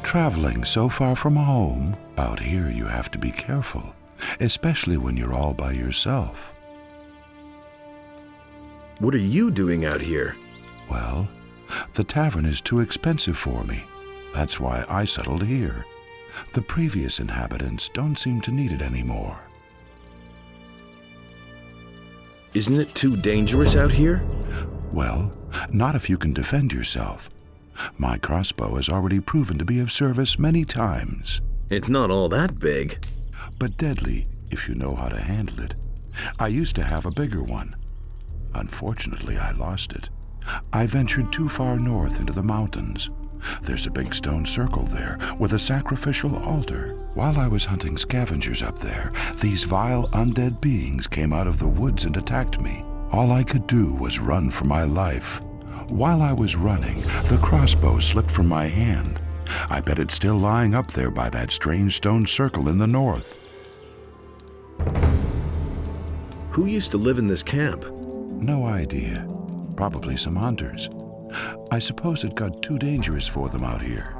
Traveling so far from home, out here you have to be careful, especially when you're all by yourself. What are you doing out here? Well, the tavern is too expensive for me. That's why I settled here. The previous inhabitants don't seem to need it anymore. Isn't it too dangerous out here? Well, not if you can defend yourself. My crossbow has already proven to be of service many times. It's not all that big. But deadly if you know how to handle it. I used to have a bigger one. Unfortunately, I lost it. I ventured too far north into the mountains. There's a big stone circle there with a sacrificial altar. While I was hunting scavengers up there, these vile undead beings came out of the woods and attacked me. All I could do was run for my life. While I was running, the crossbow slipped from my hand. I bet it's still lying up there by that strange stone circle in the north. Who used to live in this camp? No idea. Probably some hunters. I suppose it got too dangerous for them out here.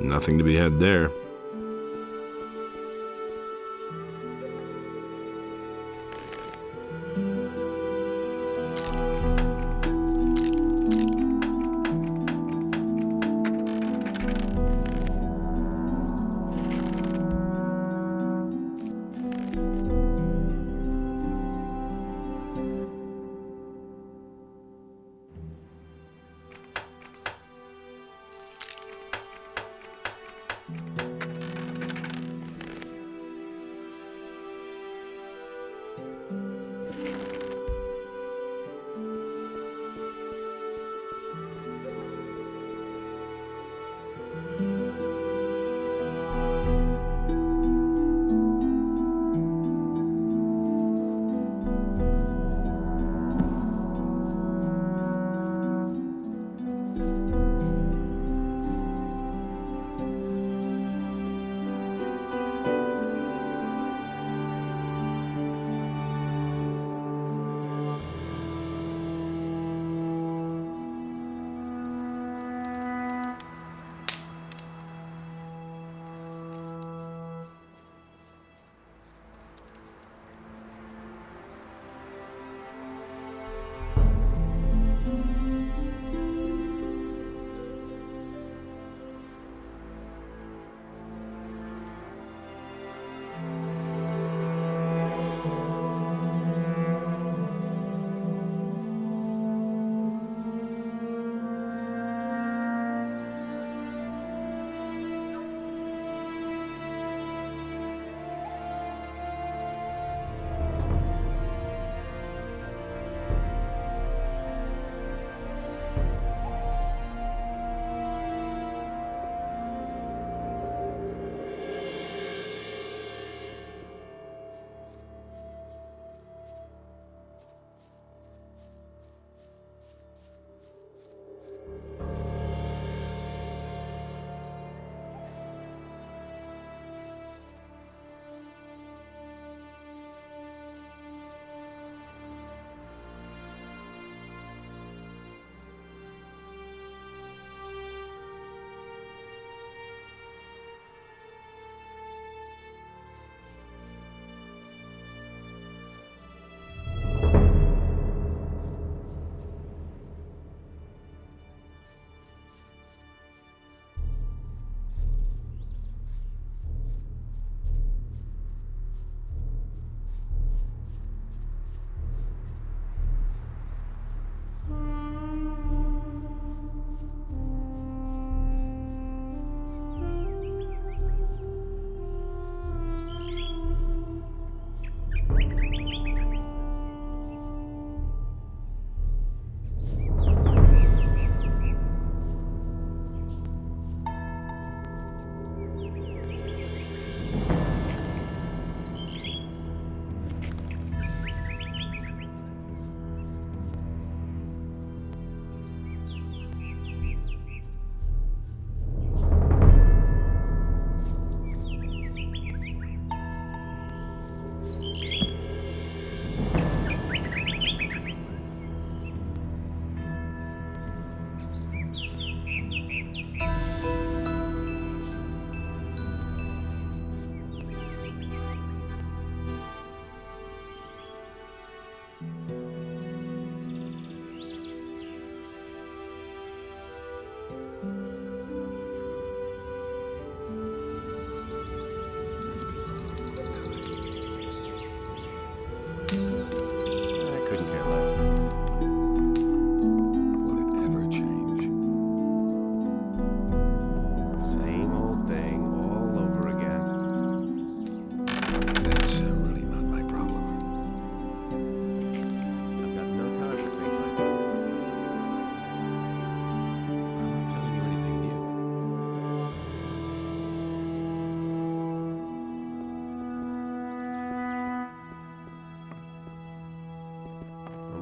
Nothing to be had there.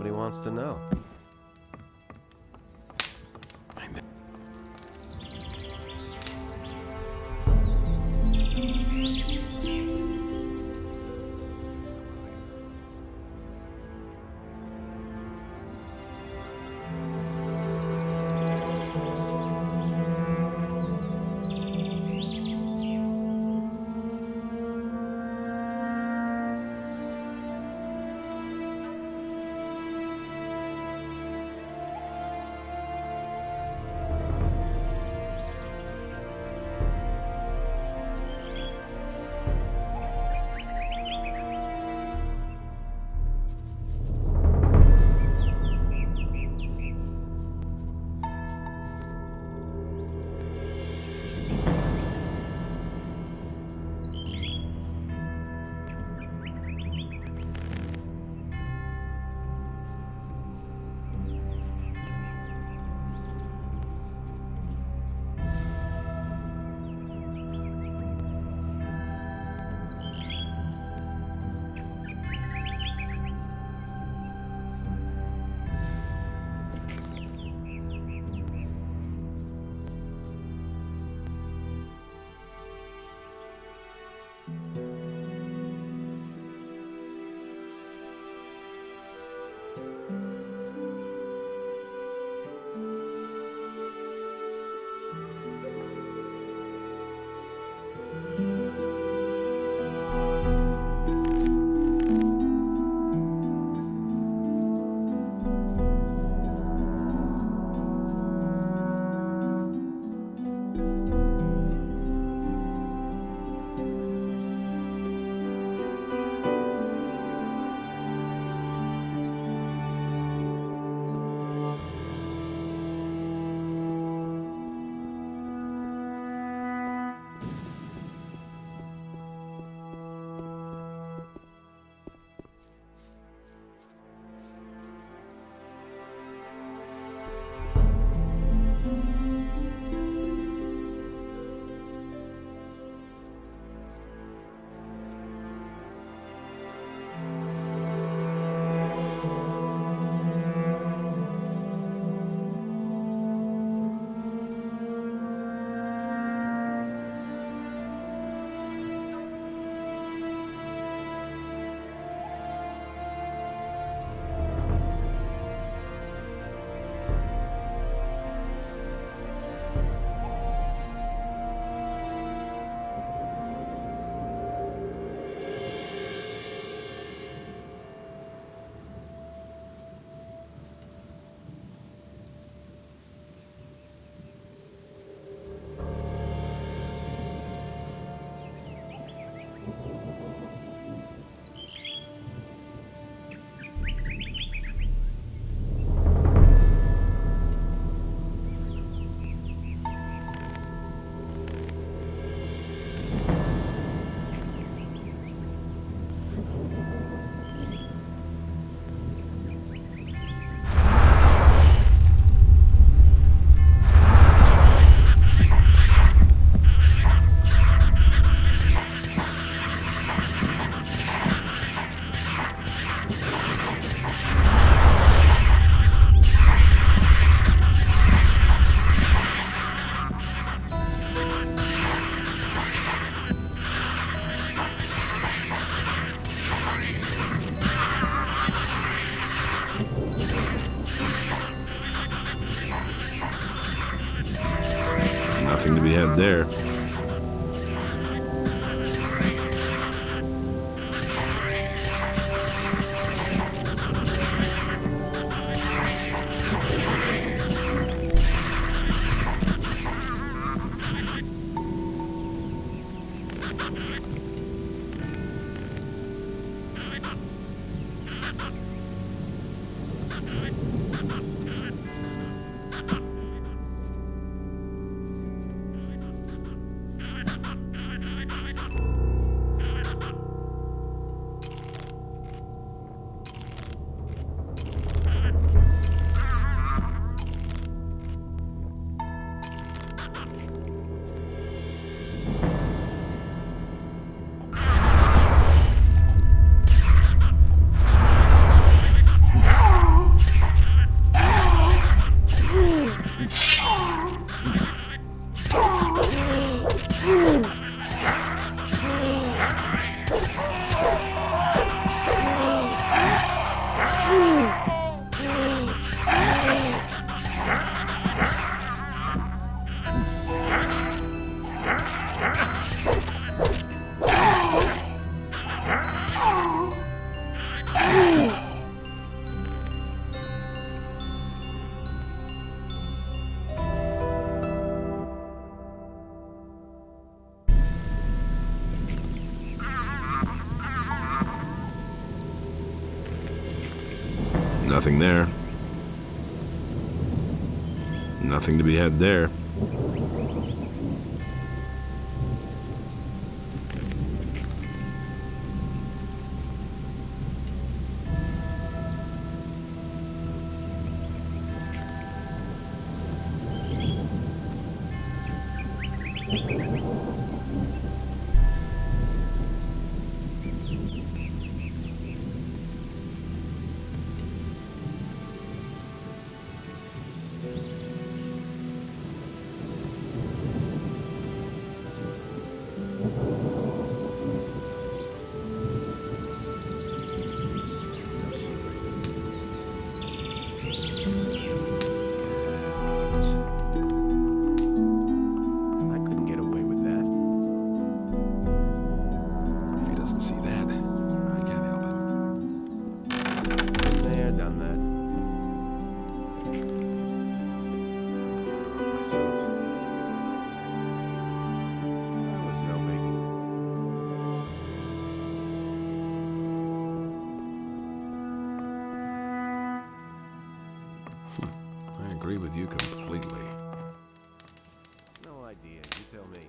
Nobody wants to know. Nothing to be had there. Nothing there. Nothing to be had there. I couldn't get away with that. If he doesn't see that, I can't help it. Been there, done that. Off myself. That was no biggie. I agree with you completely. No idea. You tell me.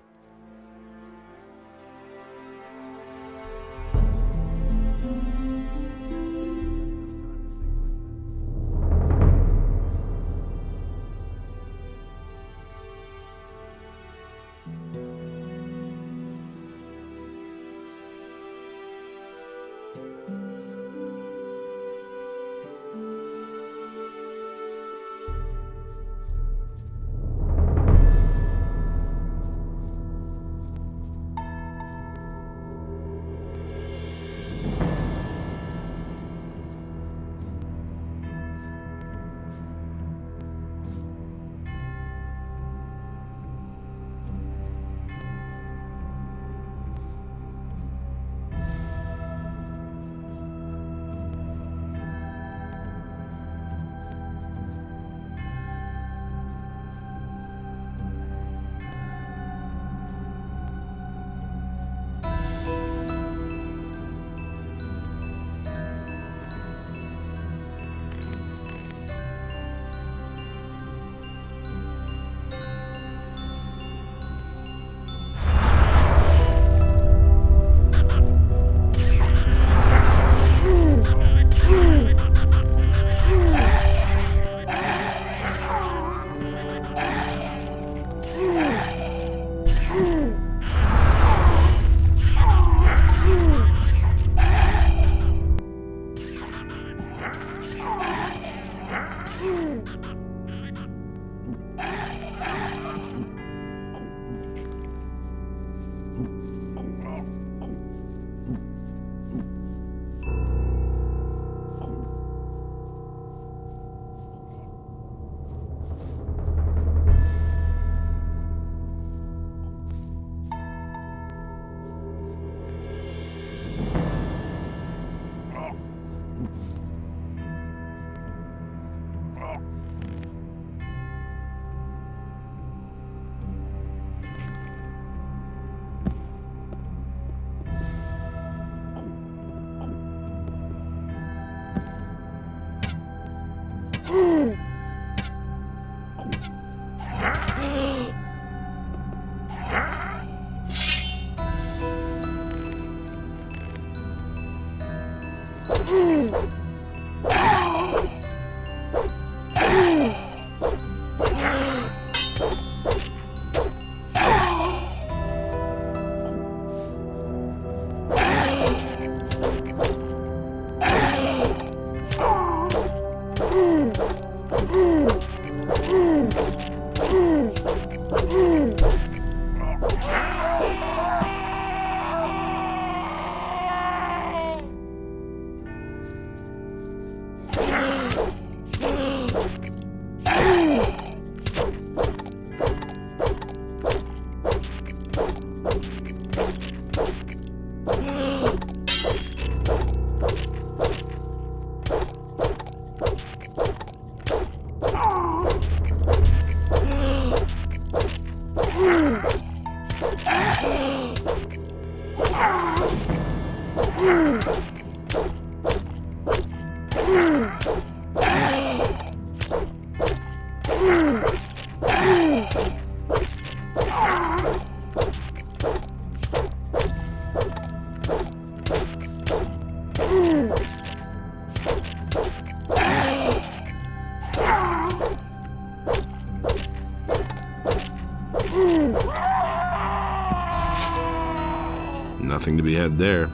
good there.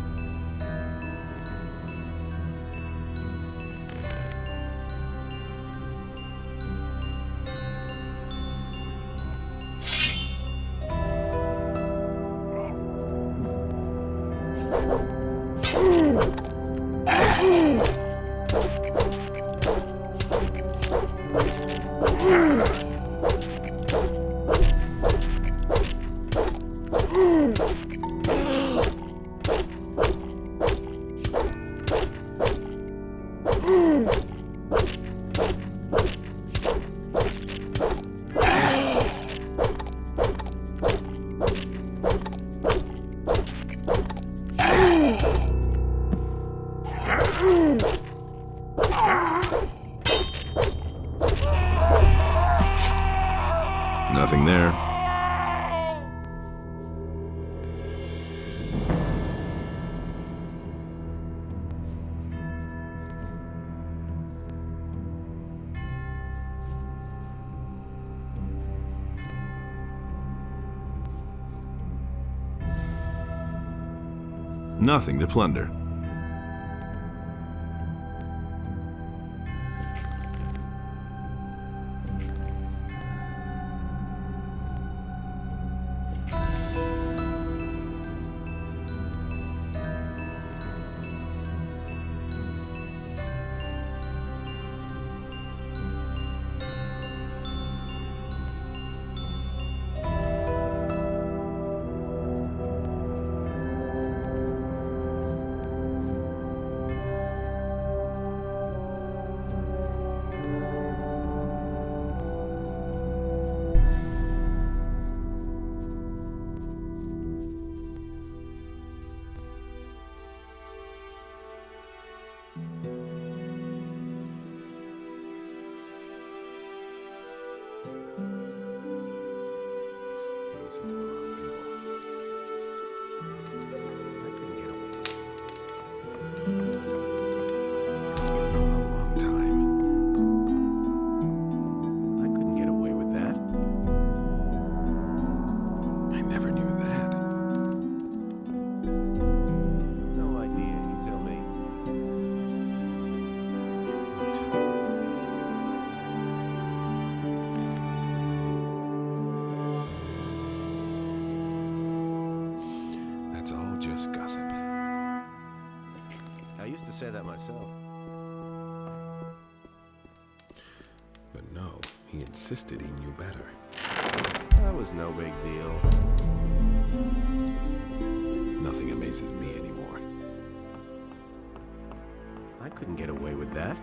Nothing there. Nothing to plunder. Say that myself. But no, he insisted he knew better. That was no big deal. Nothing amazes me anymore. I couldn't get away with that.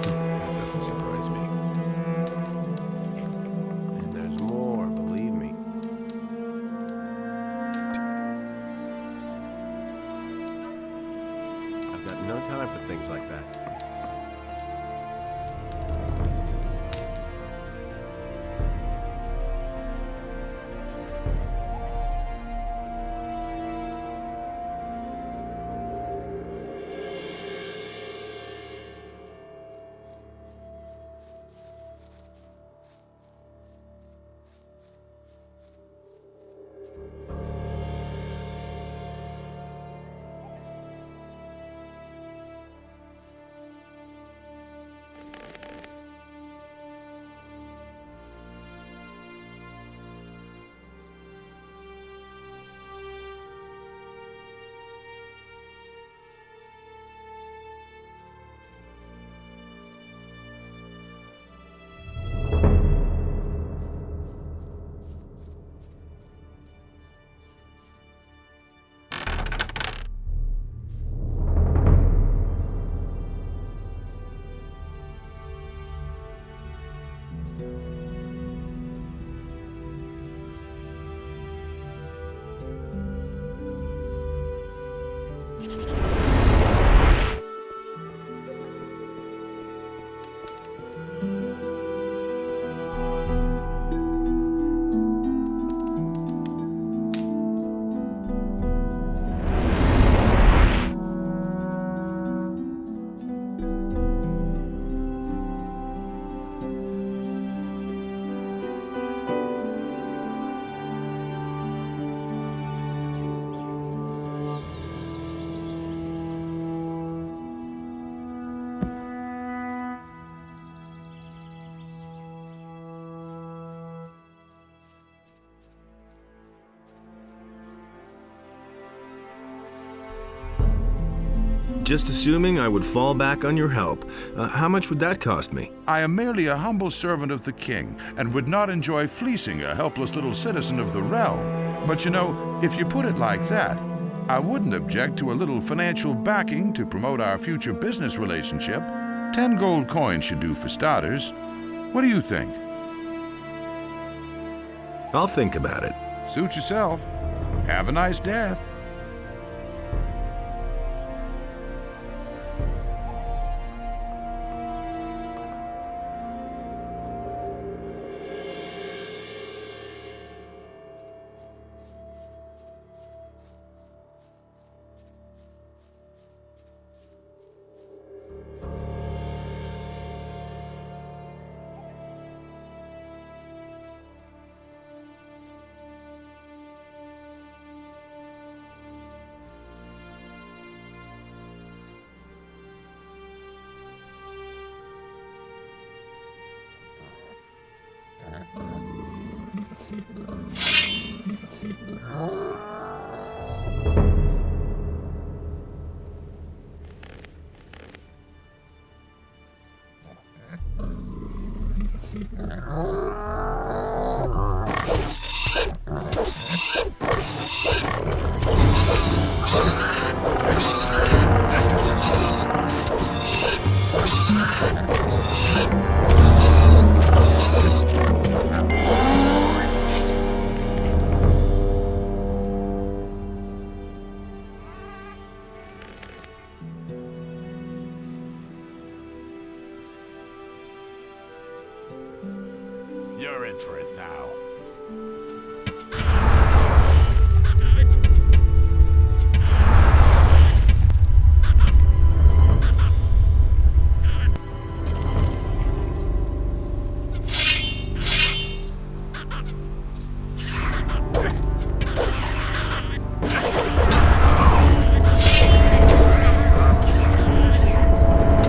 That doesn't surprise me. And there's more, believe me. No time for things like that. Just assuming I would fall back on your help, how much would that cost me? I am merely a humble servant of the king, and would not enjoy fleecing a helpless little citizen of the realm. But you know, if you put it like that, I wouldn't object to a little financial backing to promote our future business relationship. 10 gold coins should do for starters. What do you think? I'll think about it. Suit yourself. Have a nice death. You're in for it now.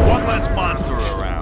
One less monster around.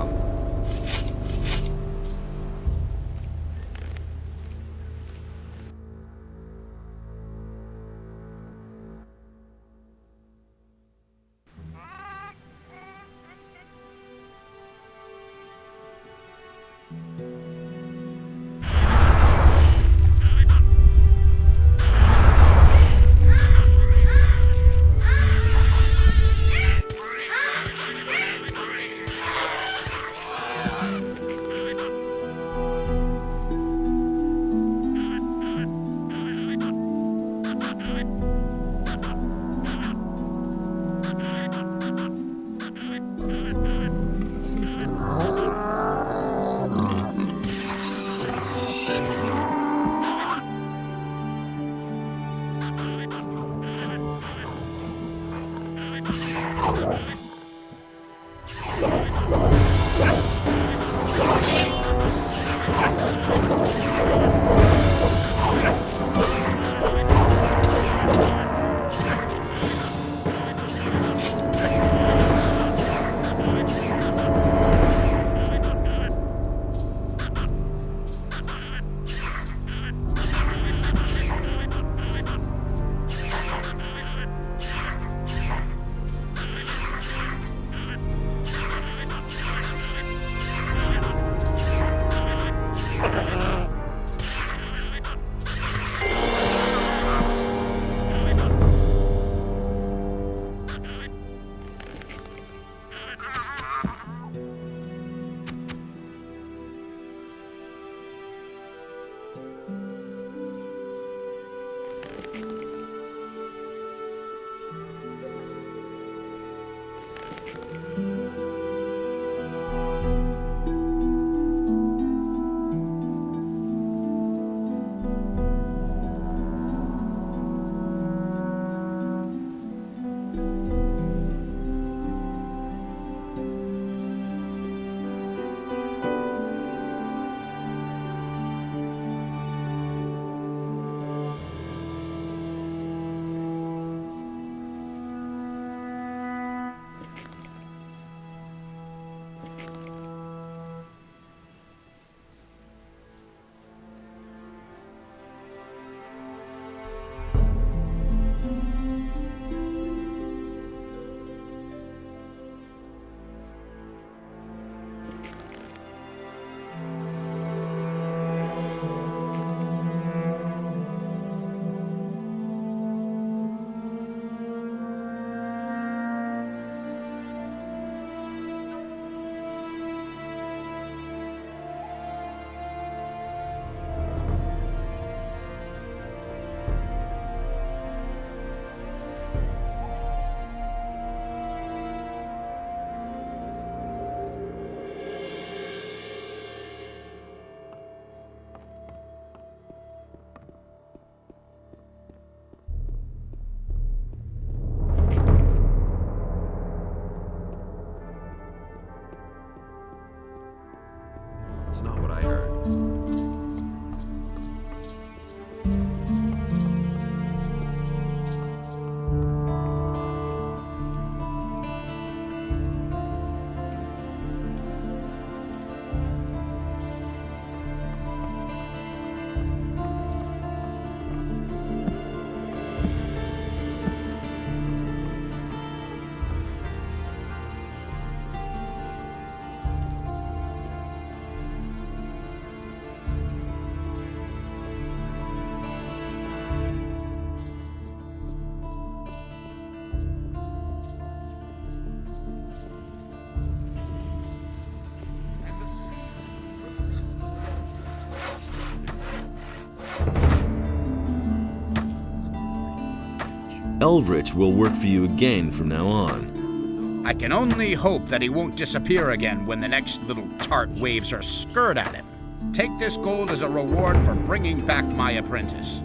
Eldritch will work for you again from now on. I can only hope that he won't disappear again when the next little tart waves her skirt at him. Take this gold as a reward for bringing back my apprentice.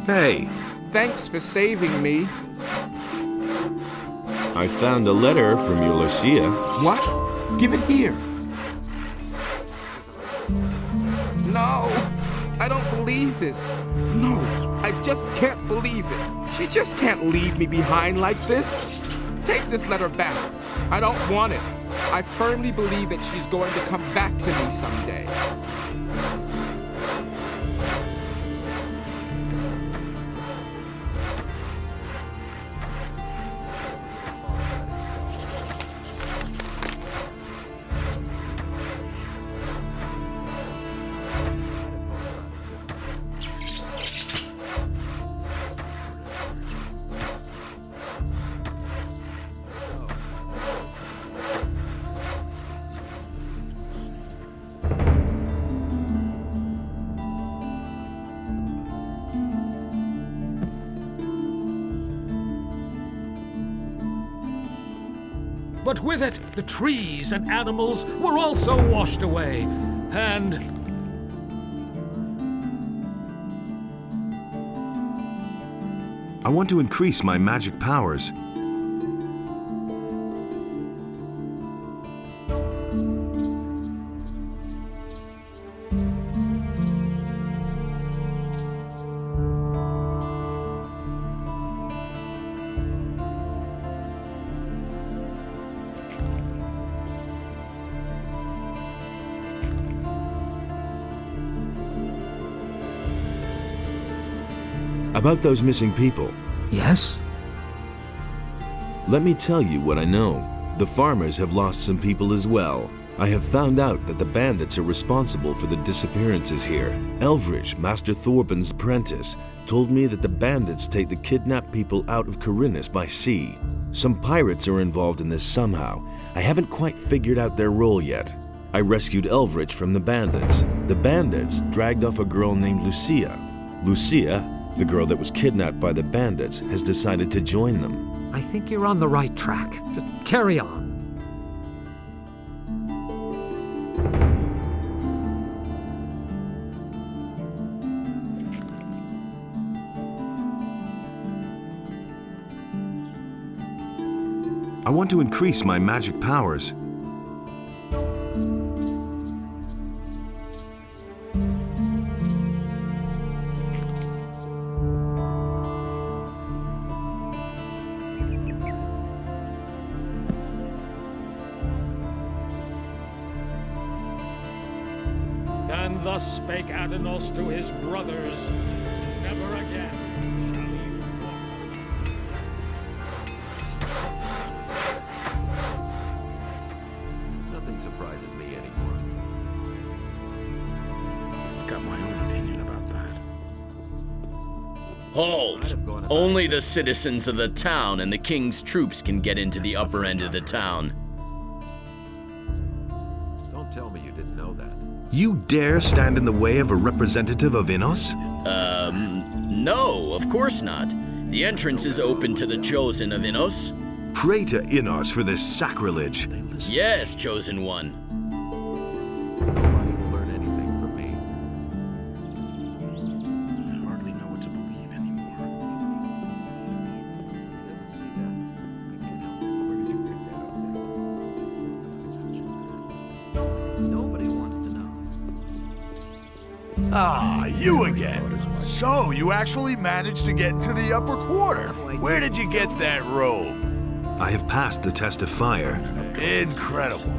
Hey! Thanks for saving me. I found a letter from your Lucia. What? Give it here. No, I don't believe this. No, I just can't believe it. She just can't leave me behind like this. Take this letter back. I don't want it. I firmly believe that she's going to come back to me someday. But with it, the trees and animals were also washed away, and I want to increase my magic powers. About those missing people. Yes? Let me tell you what I know. The farmers have lost some people as well. I have found out that the bandits are responsible for the disappearances here. Elvridge, Master Thorbin's apprentice, told me that the bandits take the kidnapped people out of Corinus by sea. Some pirates are involved in this somehow. I haven't quite figured out their role yet. I rescued Elvridge from the bandits. The bandits dragged off a girl named Lucia. Lucia, the girl that was kidnapped by the bandits, has decided to join them. I think you're on the right track. Just carry on. I want to increase my magic powers. And thus spake Adanos to his brothers, never again shall you walk. Nothing surprises me anymore. I've got my own opinion about that. Halt! Only the citizens of the town and the king's troops can get into the upper end of the town. Don't tell me you didn't know that. You dare stand in the way of a representative of Innos? No, of course not. The entrance is open to the Chosen of Innos. Pray to Innos for this sacrilege. Yes, Chosen One. Nobody will learn anything from me. I hardly know what to believe anymore. He doesn't see that. I can't help it. Where did you pick that up then? Nobody wants to know. Ah, you again. So, you actually managed to get into the upper quarter. Where did you get that robe? I have passed the test of fire. Incredible.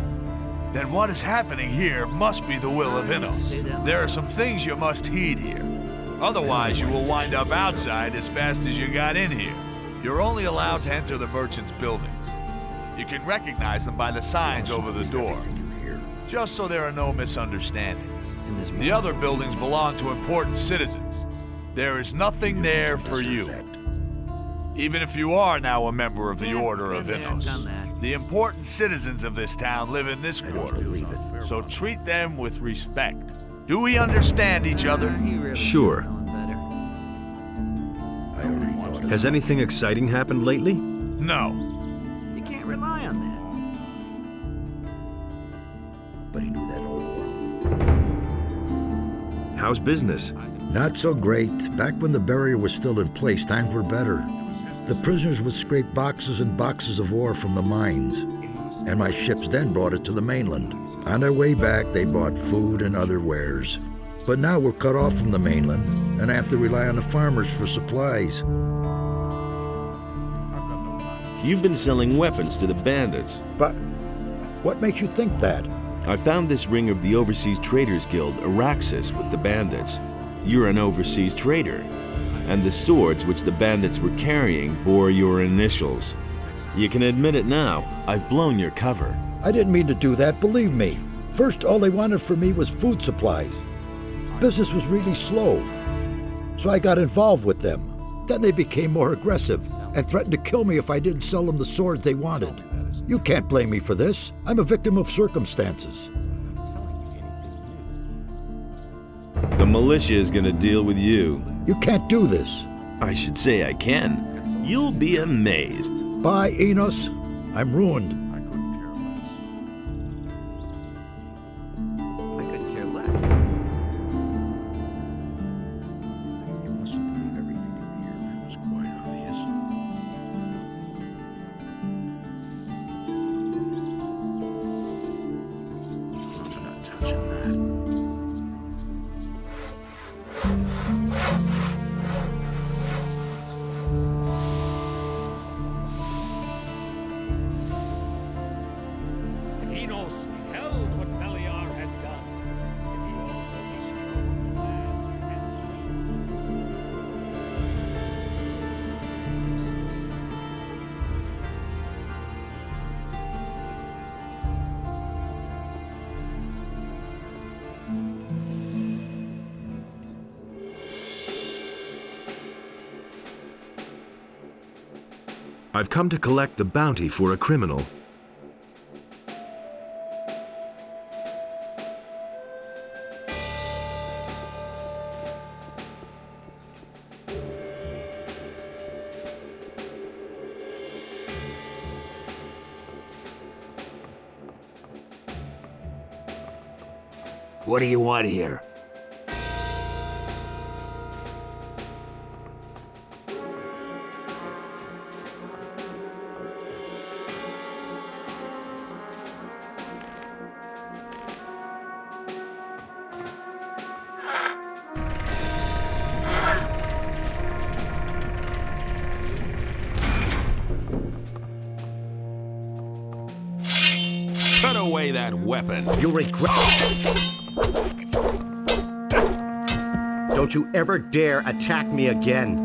Then what is happening here must be the will of Innos. There are some things you must heed here. Otherwise, you will wind up outside as fast as you got in here. You're only allowed to enter the merchants' buildings. You can recognize them by the signs over the door, just so there are no misunderstandings. The other buildings belong to important citizens. There is nothing there for you. Even if you are now a member of the Order of Innos, the important citizens of this town live in this quarter, so treat them with respect. Do we understand each other? Sure. Has anything exciting happened lately? No. You can't rely on that. But he knew that all along. How's business? Not so great. Back when the barrier was still in place, times were better. The prisoners would scrape boxes and boxes of ore from the mines, and my ships then brought it to the mainland. On their way back, they bought food and other wares. But now we're cut off from the mainland, and I have to rely on the farmers for supplies. You've been selling weapons to the bandits. But what makes you think that? I found this ring of the Overseas Traders Guild, Araxis, with the bandits. You're an overseas trader. And the swords which the bandits were carrying bore your initials. You can admit it now. I've blown your cover. I didn't mean to do that, believe me. First, all they wanted from me was food supplies. Business was really slow, so I got involved with them. Then they became more aggressive and threatened to kill me if I didn't sell them the swords they wanted. You can't blame me for this. I'm a victim of circumstances. The militia is gonna deal with you. You can't do this. I should say I can. You'll be amazed. Bye, Enos. I'm ruined. I couldn't care less. You mustn't believe everything you hear. It was quite obvious. I'm not touching that. Enos beheld what Beliar had done, and he also bestrode the land and I've come to collect the bounty for a criminal. What do you want here? Put away that weapon. You'll regret. Don't you ever dare attack me again.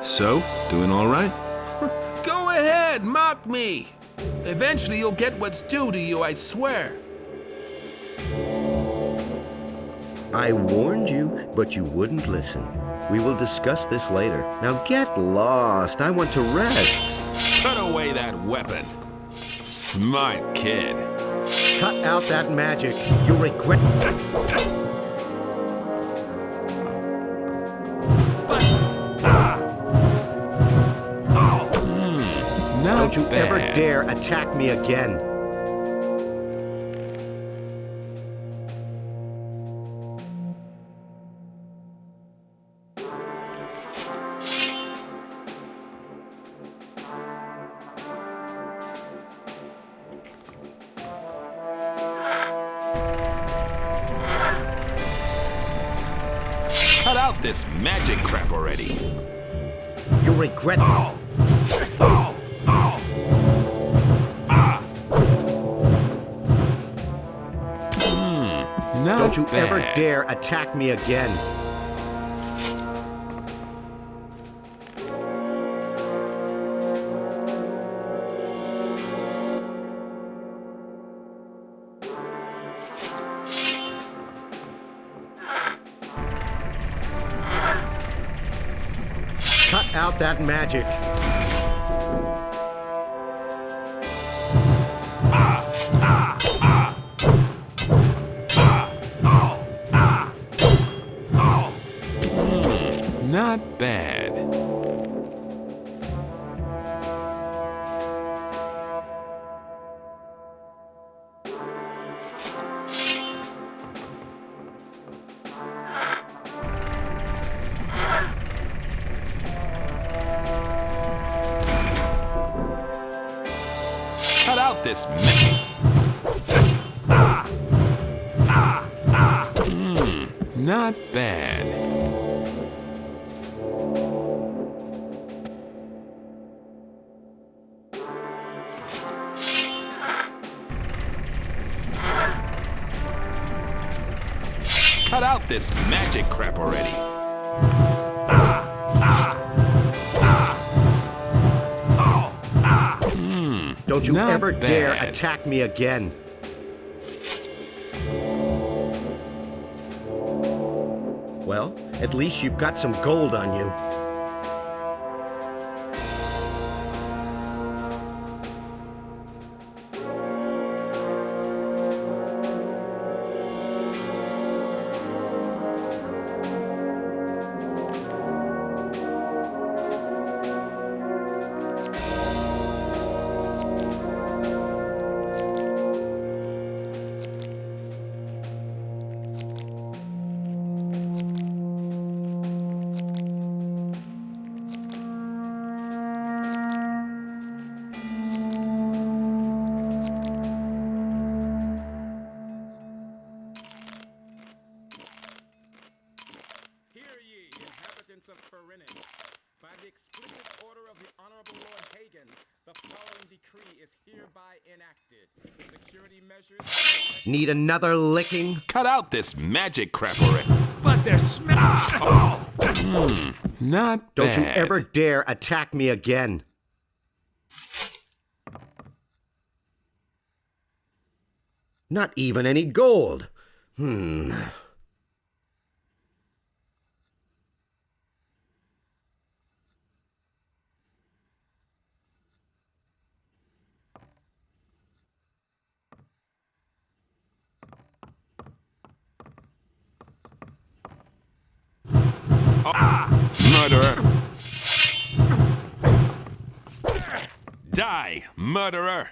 So, doing all right? Go ahead, mock me. Eventually you'll get what's due to you, I swear. I warned you, but you wouldn't listen. We will discuss this later. Now get lost. I want to rest. Put away that weapon. Smart kid. Cut out that magic. You'll regret. Don't you ever dare attack me again. Cut out this magic crap already. You'll regret. Don't you ever dare attack me again. out that magic. Not bad. Cut out this not bad. Cut out this magic crap already. Don't you Not ever dare bad. attack me again. Well, at least you've got some gold on you. Of Corinus. By the explicit order of the Honorable Lord Hagen, the following decree is hereby enacted. Security measures... Need another licking? Cut out this magic crap already. But they're Not Don't bad. you ever dare attack me again. Not even any gold. Murderer! Die, murderer!